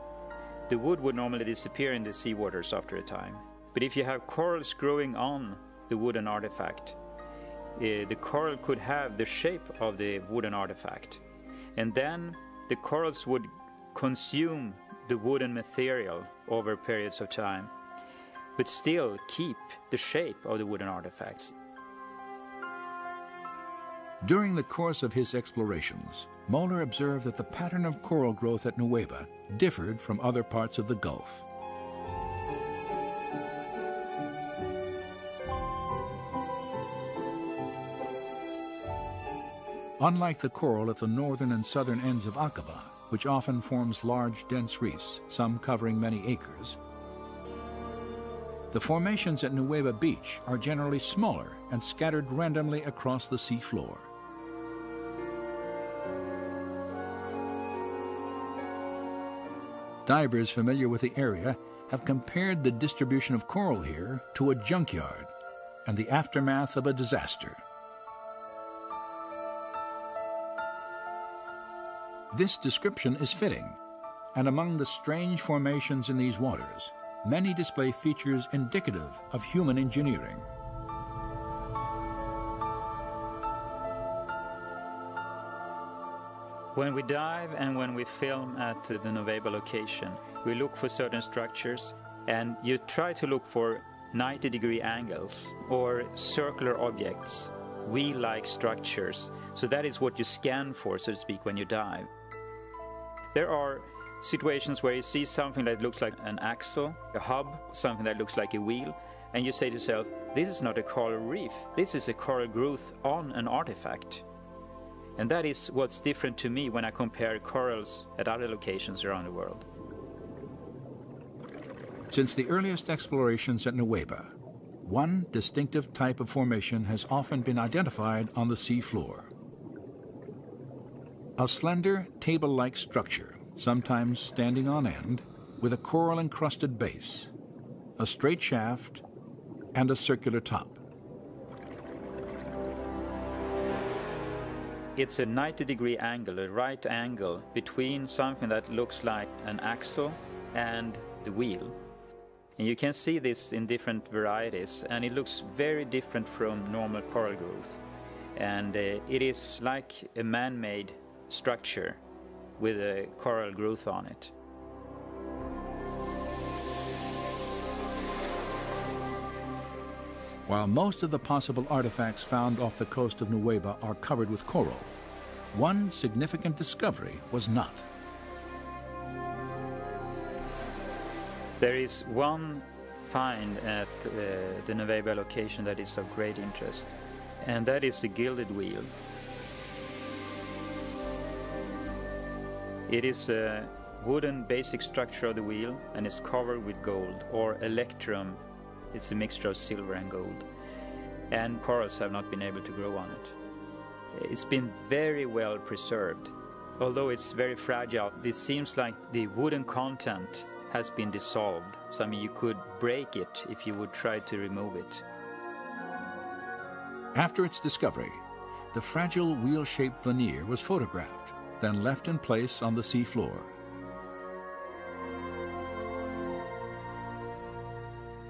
the wood would normally disappear in the seawaters after a time. But if you have corals growing on the wooden artifact, the coral could have the shape of the wooden artifact. And then the corals would consume the wooden material over periods of time, but still keep the shape of the wooden artifacts. During the course of his explorations, Moeller observed that the pattern of coral growth at Nuweiba differed from other parts of the Gulf. Unlike the coral at the northern and southern ends of Aqaba, which often forms large, dense reefs, some covering many acres, the formations at Nuweiba Beach are generally smaller and scattered randomly across the seafloor. Divers familiar with the area have compared the distribution of coral here to a junkyard and the aftermath of a disaster. This description is fitting, and among the strange formations in these waters, many display features indicative of human engineering. When we dive and when we film at the Nuweiba location, we look for certain structures, and you try to look for 90-degree angles or circular objects wheel-like structures. So that is what you scan for, so to speak, when you dive. There are situations where you see something that looks like an axle, a hub, something that looks like a wheel, and you say to yourself, this is not a coral reef, this is a coral growth on an artifact. And that is what's different to me when I compare corals at other locations around the world. Since the earliest explorations at Nuweiba, one distinctive type of formation has often been identified on the sea floor. A slender, table-like structure, sometimes standing on end, with a coral-encrusted base, a straight shaft, and a circular top. It's a 90-degree angle, a right angle, between something that looks like an axle and the wheel. And you can see this in different varieties, and it looks very different from normal coral growth. And it is like a man-made structure with a coral growth on it. While most of the possible artifacts found off the coast of Nuweiba are covered with coral, one significant discovery was not. There is one find at the Nuweiba location that is of great interest, and that is the gilded wheel. It is a wooden basic structure of the wheel, and it's covered with gold, or electrum. It's a mixture of silver and gold. And corals have not been able to grow on it. It's been very well preserved. Although it's very fragile, it seems like the wooden content has been dissolved. So I mean, you could break it if you would try to remove it. After its discovery, the fragile wheel-shaped veneer was photographed, then left in place on the sea floor.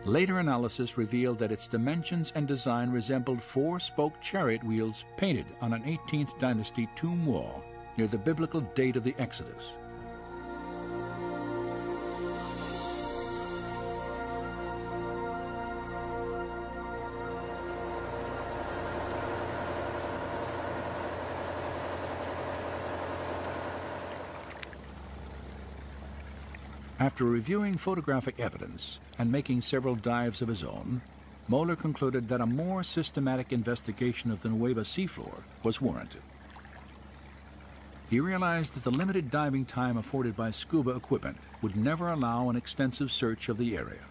Later analysis revealed that its dimensions and design resembled four-spoke chariot wheels painted on an 18th dynasty tomb wall near the biblical date of the Exodus. After reviewing photographic evidence and making several dives of his own, Moeller concluded that a more systematic investigation of the Nuweiba seafloor was warranted. He realized that the limited diving time afforded by scuba equipment would never allow an extensive search of the area.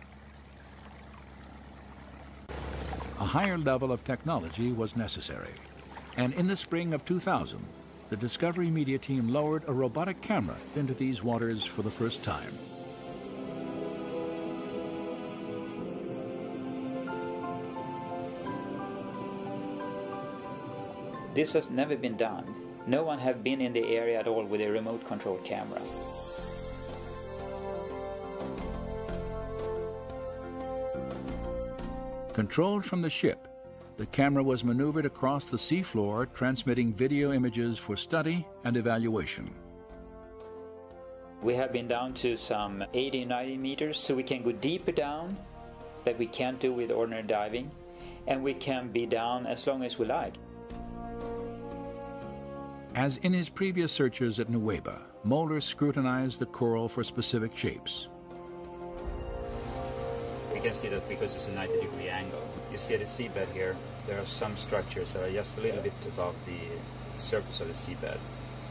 A higher level of technology was necessary, and in the spring of 2000, the Discovery Media team lowered a robotic camera into these waters for the first time. This has never been done. No one have been in the area at all with a remote control camera. Controlled from the ship, the camera was maneuvered across the seafloor, transmitting video images for study and evaluation. We have been down to some 80-90 meters, so we can go deeper down that we can't do with ordinary diving, and we can be down as long as we like. As in his previous searches at Nuweiba, Moeller scrutinized the coral for specific shapes. We can see that because it's a 90-degree angle. You see the seabed here, there are some structures that are just a little bit above the surface of the seabed.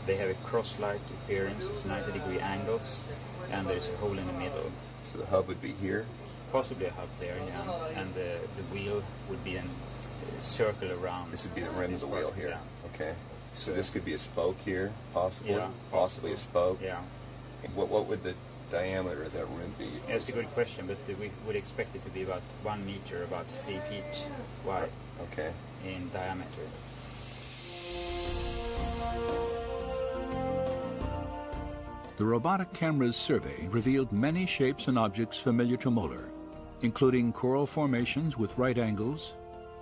They have a cross-like appearance, it's 90-degree angles, and there's a hole in the middle. So the hub would be here? Possibly a hub there, yeah. And the wheel would be a circle around. This would be the rim of the wheel here? Yeah. Okay. So this could be a spoke here, possibly? Yeah, possibly a spoke? Yeah. What would the diameter of that rim be? That's a good question, but we would expect it to be about 1 meter, about 3 feet wide. Okay. In diameter. The robotic camera's survey revealed many shapes and objects familiar to Moeller, including coral formations with right angles,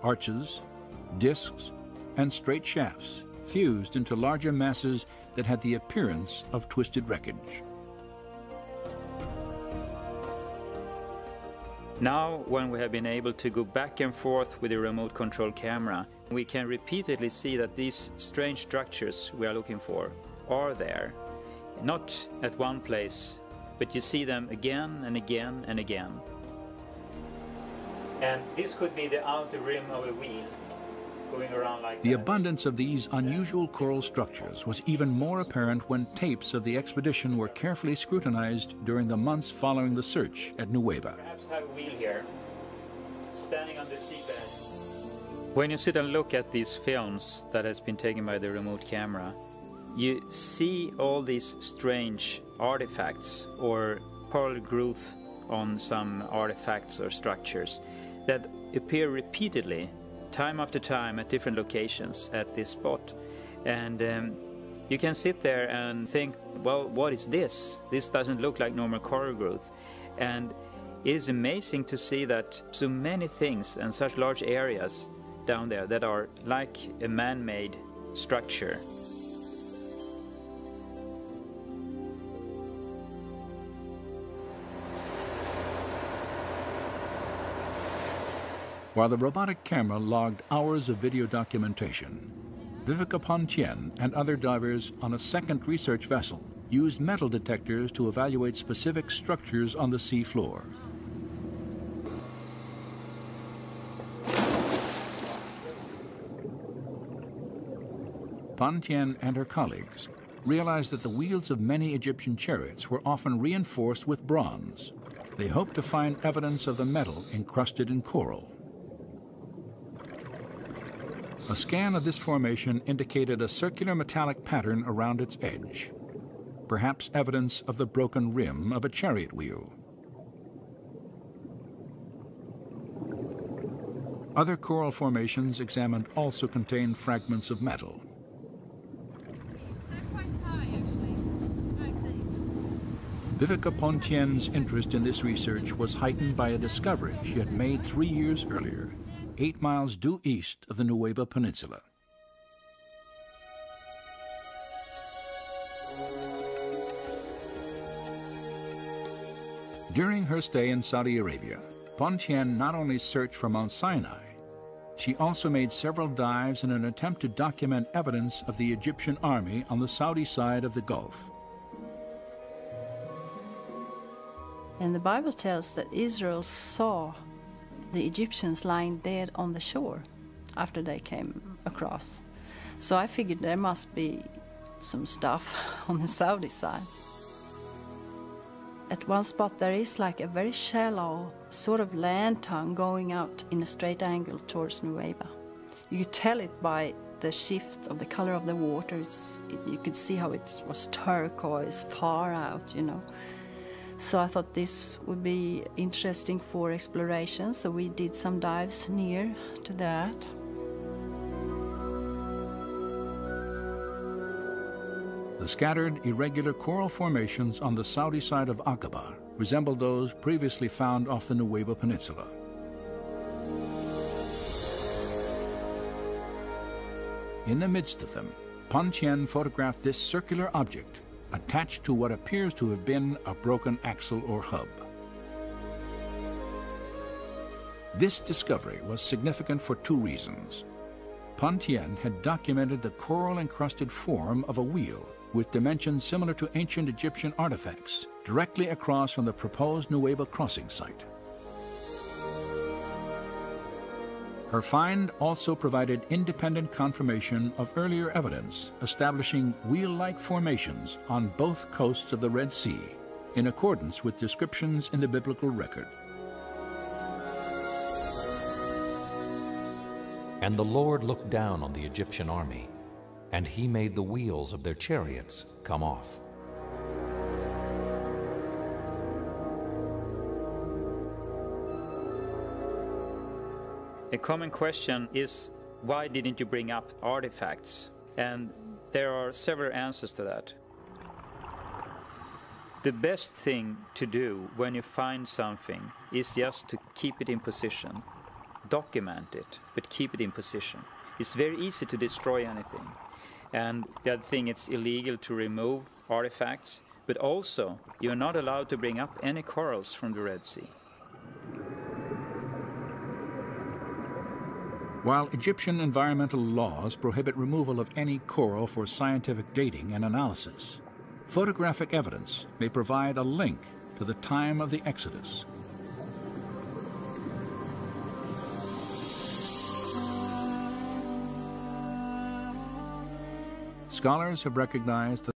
arches, discs, and straight shafts fused into larger masses that had the appearance of twisted wreckage. Now, when we have been able to go back and forth with a remote control camera, We can repeatedly see that these strange structures we are looking for are there, not at one place, but you see them again and again and again. And this could be the outer rim of a wheel going around like The that. abundance of these unusual coral structures was even more apparent when tapes of the expedition were carefully scrutinized during the months following the search at Nueva. Perhaps have a wheel here, standing on the seabed. When you sit and look at these films that has been taken by the remote camera, you see all these strange artifacts or coral growth on some artifacts or structures that appear repeatedly, time after time, at different locations at this spot. And you can sit there and think, well, what is this? This doesn't look like normal coral growth. And it is amazing to see that so many things and such large areas down there that are like a man-made structure. While the robotic camera logged hours of video documentation, Viveka Pontien and other divers on a second research vessel used metal detectors to evaluate specific structures on the sea floor. Pontien and her colleagues realized that the wheels of many Egyptian chariots were often reinforced with bronze. They hoped to find evidence of the metal encrusted in coral. A scan of this formation indicated a circular metallic pattern around its edge, perhaps evidence of the broken rim of a chariot wheel. Other coral formations examined also contained fragments of metal. Viveka Pontien's interest in this research was heightened by a discovery she had made 3 years earlier, 8 miles due east of the Nueva Peninsula. During her stay in Saudi Arabia, Pontien not only searched for Mount Sinai, she also made several dives in an attempt to document evidence of the Egyptian army on the Saudi side of the Gulf. And the Bible tells that Israel saw the Egyptians lying dead on the shore after they came across. So I figured there must be some stuff on the Saudi side. At one spot there is like a very shallow sort of land tongue going out in a straight angle towards Nueva. You could tell it by the shift of the color of the water. You could see how it was turquoise far out, you know. So I thought this would be interesting for exploration, so we did some dives near to that. The scattered, irregular coral formations on the Saudi side of Aqaba resemble those previously found off the Nueva Peninsula. In the midst of them, Pontien photographed this circular object attached to what appears to have been a broken axle or hub. This discovery was significant for 2 reasons. Pontien had documented the coral-encrusted form of a wheel with dimensions similar to ancient Egyptian artifacts directly across from the proposed Nueva crossing site. Her find also provided independent confirmation of earlier evidence establishing wheel-like formations on both coasts of the Red Sea, in accordance with descriptions in the biblical record. And the Lord looked down on the Egyptian army, and he made the wheels of their chariots come off. A common question is, why didn't you bring up artifacts? And there are several answers to that. The best thing to do when you find something is just to keep it in position. Document it, but keep it in position. It's very easy to destroy anything. And the other thing, it's illegal to remove artifacts, but also you're not allowed to bring up any corals from the Red Sea. While Egyptian environmental laws prohibit removal of any coral for scientific dating and analysis, photographic evidence may provide a link to the time of the Exodus. Scholars have recognized that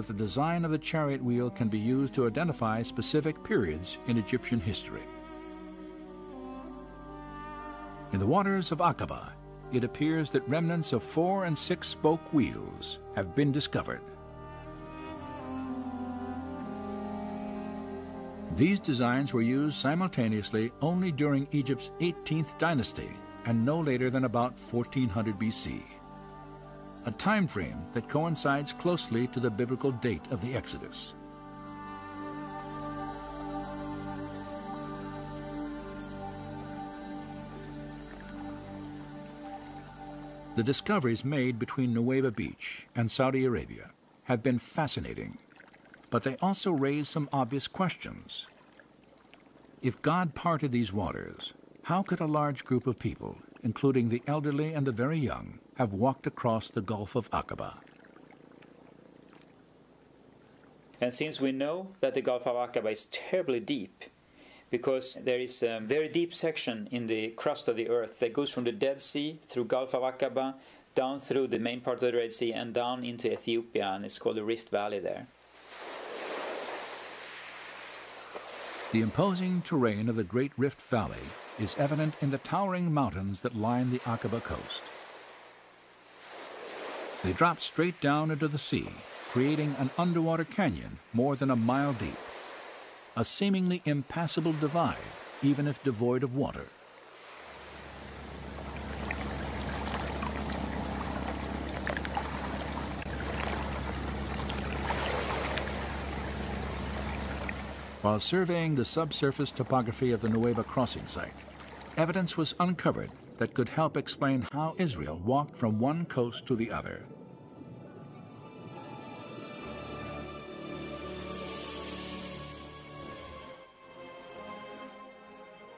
the design of the chariot wheel can be used to identify specific periods in Egyptian history. In the waters of Aqaba, it appears that remnants of 4- and 6-spoke wheels have been discovered. These designs were used simultaneously only during Egypt's 18th dynasty and no later than about 1400 BC, a time frame that coincides closely to the biblical date of the Exodus. The discoveries made between Nuweiba Beach and Saudi Arabia have been fascinating, but they also raise some obvious questions. If God parted these waters, how could a large group of people, including the elderly and the very young, have walked across the Gulf of Aqaba? And since we know that the Gulf of Aqaba is terribly deep, because there is a very deep section in the crust of the earth that goes from the Dead Sea through Gulf of Aqaba, down through the main part of the Red Sea and down into Ethiopia, and it's called the Rift Valley there. The imposing terrain of the Great Rift Valley is evident in the towering mountains that line the Aqaba coast. They drop straight down into the sea, creating an underwater canyon more than a mile deep, a seemingly impassable divide, even if devoid of water. While surveying the subsurface topography of the Nuweiba crossing site, evidence was uncovered that could help explain how Israel walked from one coast to the other.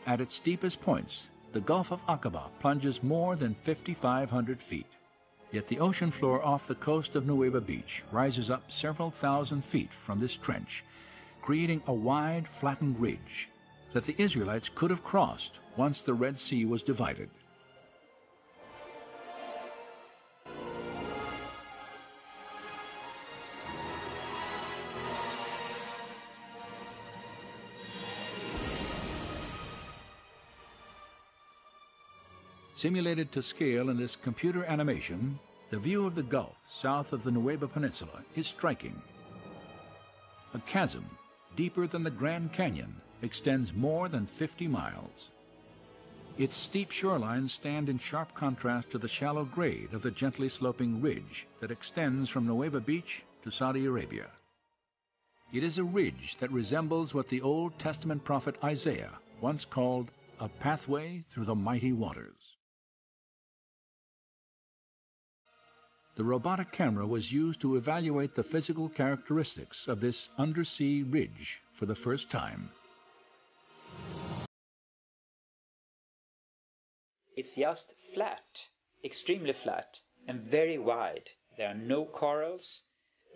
At its steepest points, the Gulf of Aqaba plunges more than 5,500 feet. Yet the ocean floor off the coast of Nuweiba Beach rises up several thousand feet from this trench, creating a wide, flattened ridge that the Israelites could have crossed once the Red Sea was divided. Simulated to scale in this computer animation, the view of the Gulf south of the Nuweiba Peninsula is striking. A chasm, deeper than the Grand Canyon, extends more than 50 miles. Its steep shorelines stand in sharp contrast to the shallow grade of the gently sloping ridge that extends from Nuweiba Beach to Saudi Arabia. It is a ridge that resembles what the Old Testament prophet Isaiah once called a pathway through the mighty waters. The robotic camera was used to evaluate the physical characteristics of this undersea ridge for the first time. It's just flat, extremely flat, and very wide. There are no corals,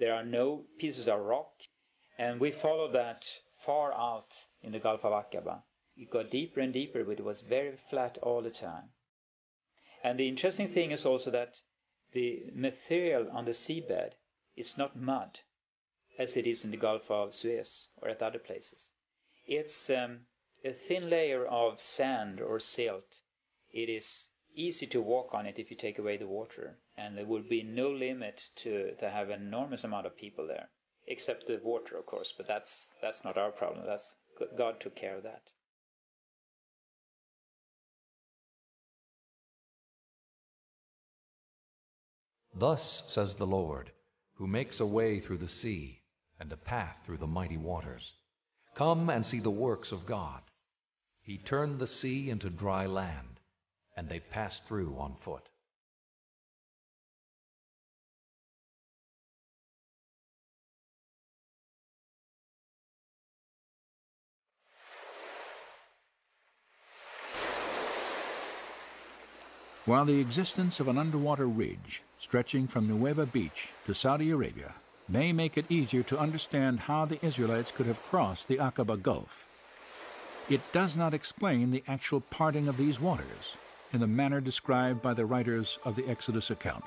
there are no pieces of rock, and we followed that far out in the Gulf of Aqaba. It got deeper and deeper, but it was very flat all the time. And the interesting thing is also that the material on the seabed is not mud, as it is in the Gulf of Suez or at other places. It's a thin layer of sand or silt. It is easy to walk on it if you take away the water, and there will be no limit to have an enormous amount of people there, except the water, of course, but that's not our problem. God took care of that. Thus says the Lord, who makes a way through the sea and a path through the mighty waters. Come and see the works of God. He turned the sea into dry land, and they passed through on foot. While the existence of an underwater ridge stretching from Nuweiba Beach to Saudi Arabia may make it easier to understand how the Israelites could have crossed the Aqaba Gulf, it does not explain the actual parting of these waters in the manner described by the writers of the Exodus account.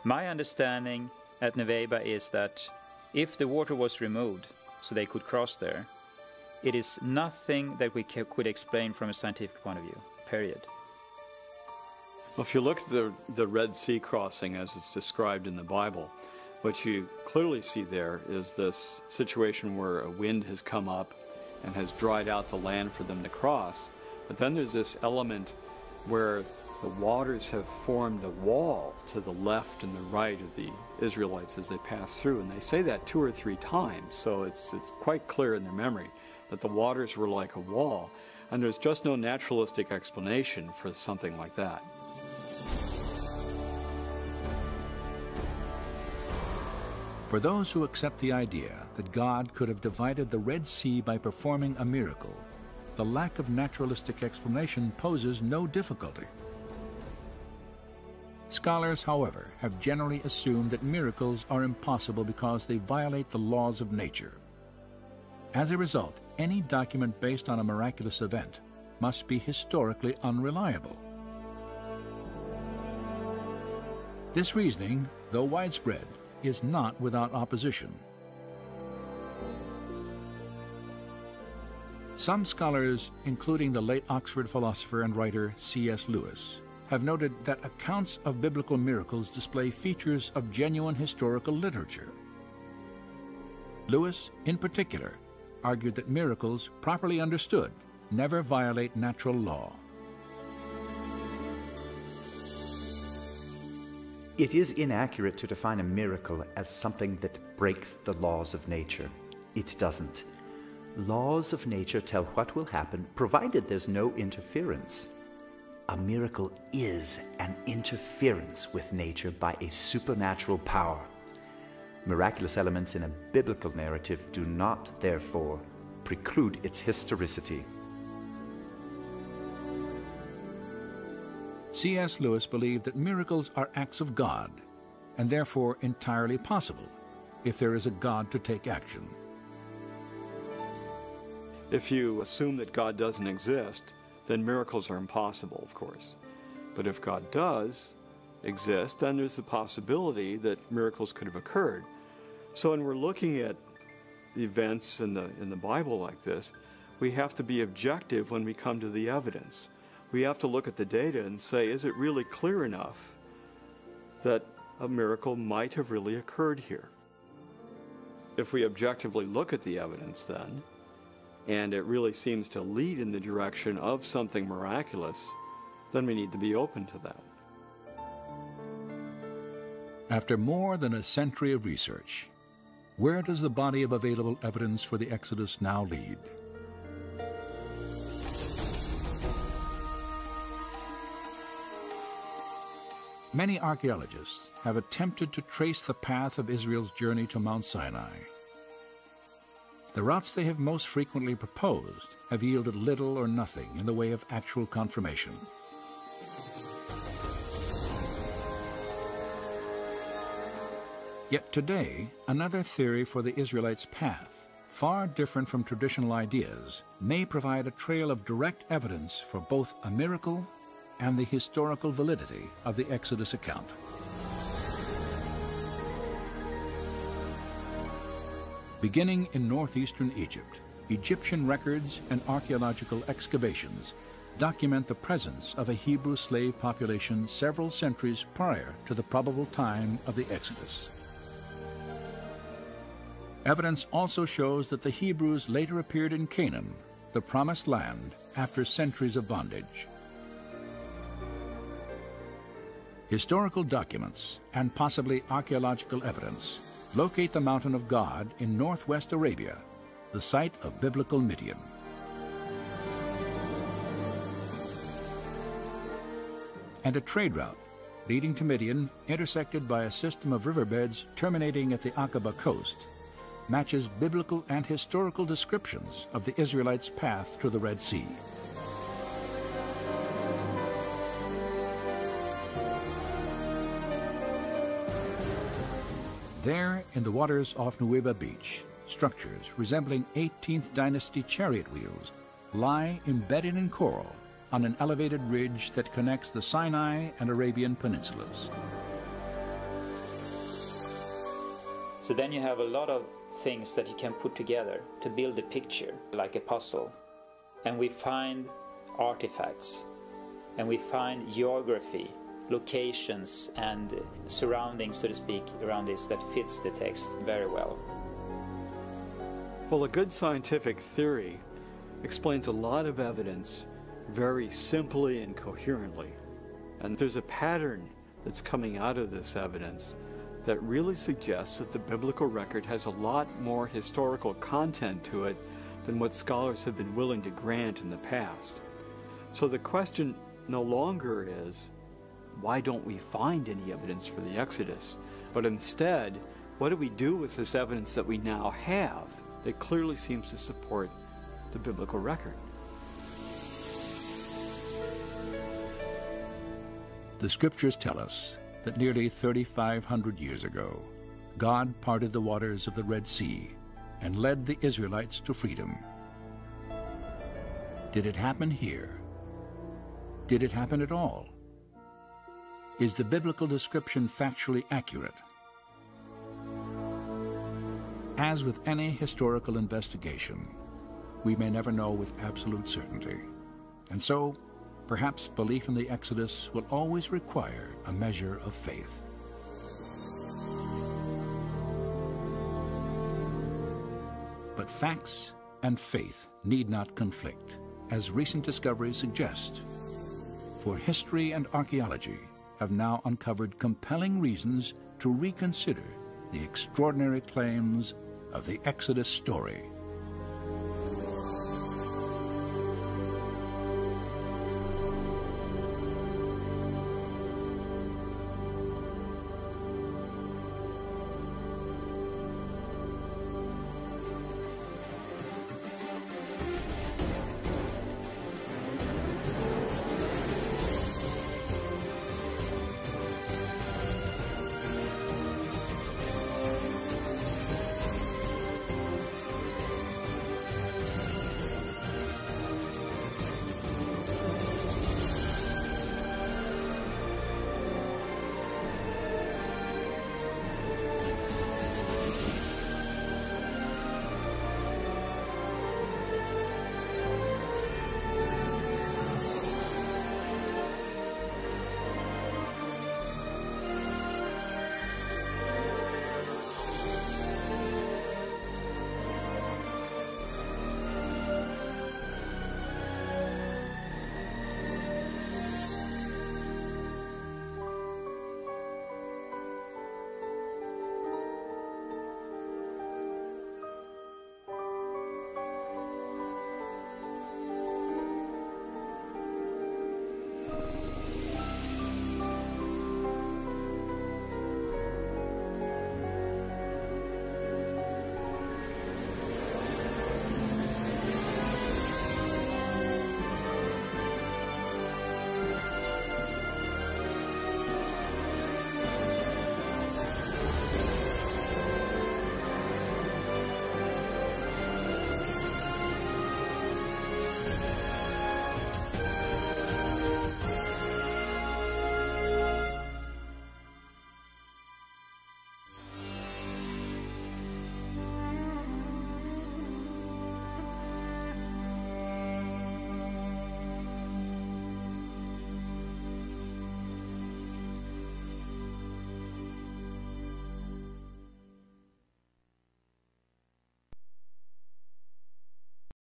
My understanding at Nuweiba is that if the water was removed so they could cross there, it is nothing that we could explain from a scientific point of view, period. Well, if you look at the Red Sea crossing as it's described in the Bible, what you clearly see there is this situation where a wind has come up and has dried out the land for them to cross. But then there's this element where the waters have formed a wall to the left and the right of the Israelites as they pass through. And they say that 2 or 3 times, so it's quite clear in their memory that the waters were like a wall. And there's just no naturalistic explanation for something like that. For those who accept the idea that God could have divided the Red Sea by performing a miracle, the lack of naturalistic explanation poses no difficulty. Scholars, however, have generally assumed that miracles are impossible because they violate the laws of nature. As a result, any document based on a miraculous event must be historically unreliable. This reasoning, though widespread, is not without opposition. Some scholars, including the late Oxford philosopher and writer C.S. Lewis, have noted that accounts of biblical miracles display features of genuine historical literature. Lewis, in particular, argued that miracles, properly understood, never violate natural law. It is inaccurate to define a miracle as something that breaks the laws of nature. It doesn't. Laws of nature tell what will happen, provided there's no interference. A miracle is an interference with nature by a supernatural power. Miraculous elements in a biblical narrative do not, therefore, preclude its historicity. C.S. Lewis believed that miracles are acts of God, and therefore entirely possible, if there is a God to take action. If you assume that God doesn't exist, then miracles are impossible, of course. But if God does exist, then there's the possibility that miracles could have occurred. So when we're looking at events in the Bible like this, we have to be objective when we come to the evidence. We have to look at the data and say, is it really clear enough that a miracle might have really occurred here? If we objectively look at the evidence then, and it really seems to lead in the direction of something miraculous, then we need to be open to that. After more than a century of research, where does the body of available evidence for the Exodus now lead? Many archaeologists have attempted to trace the path of Israel's journey to Mount Sinai. The routes they have most frequently proposed have yielded little or nothing in the way of actual confirmation. Yet today, another theory for the Israelites' path, far different from traditional ideas, may provide a trail of direct evidence for both a miracle and the historical validity of the Exodus account. Beginning in northeastern Egypt, Egyptian records and archaeological excavations document the presence of a Hebrew slave population several centuries prior to the probable time of the Exodus. Evidence also shows that the Hebrews later appeared in Canaan, the promised land, after centuries of bondage. Historical documents and possibly archaeological evidence locate the Mountain of God in northwest Arabia, the site of biblical Midian. And a trade route leading to Midian, intersected by a system of riverbeds terminating at the Aqaba coast, matches biblical and historical descriptions of the Israelites' path to the Red Sea. There, in the waters off Nueva Beach, structures resembling 18th dynasty chariot wheels lie embedded in coral on an elevated ridge that connects the Sinai and Arabian peninsulas. So then you have a lot of things that you can put together to build a picture, like a puzzle. And we find artifacts, and we find geography, locations and surroundings, so to speak, around this that fits the text very well. Well, a good scientific theory explains a lot of evidence very simply and coherently. And there's a pattern that's coming out of this evidence that really suggests that the biblical record has a lot more historical content to it than what scholars have been willing to grant in the past. So the question no longer is, why don't we find any evidence for the Exodus? But instead, what do we do with this evidence that we now have that clearly seems to support the biblical record? The scriptures tell us that nearly 3,500 years ago, God parted the waters of the Red Sea and led the Israelites to freedom. Did it happen here? Did it happen at all? Is the biblical description factually accurate? As with any historical investigation, we may never know with absolute certainty. And so, perhaps belief in the Exodus will always require a measure of faith. But facts and faith need not conflict, as recent discoveries suggest. For history and archaeology have now uncovered compelling reasons to reconsider the extraordinary claims of the Exodus story.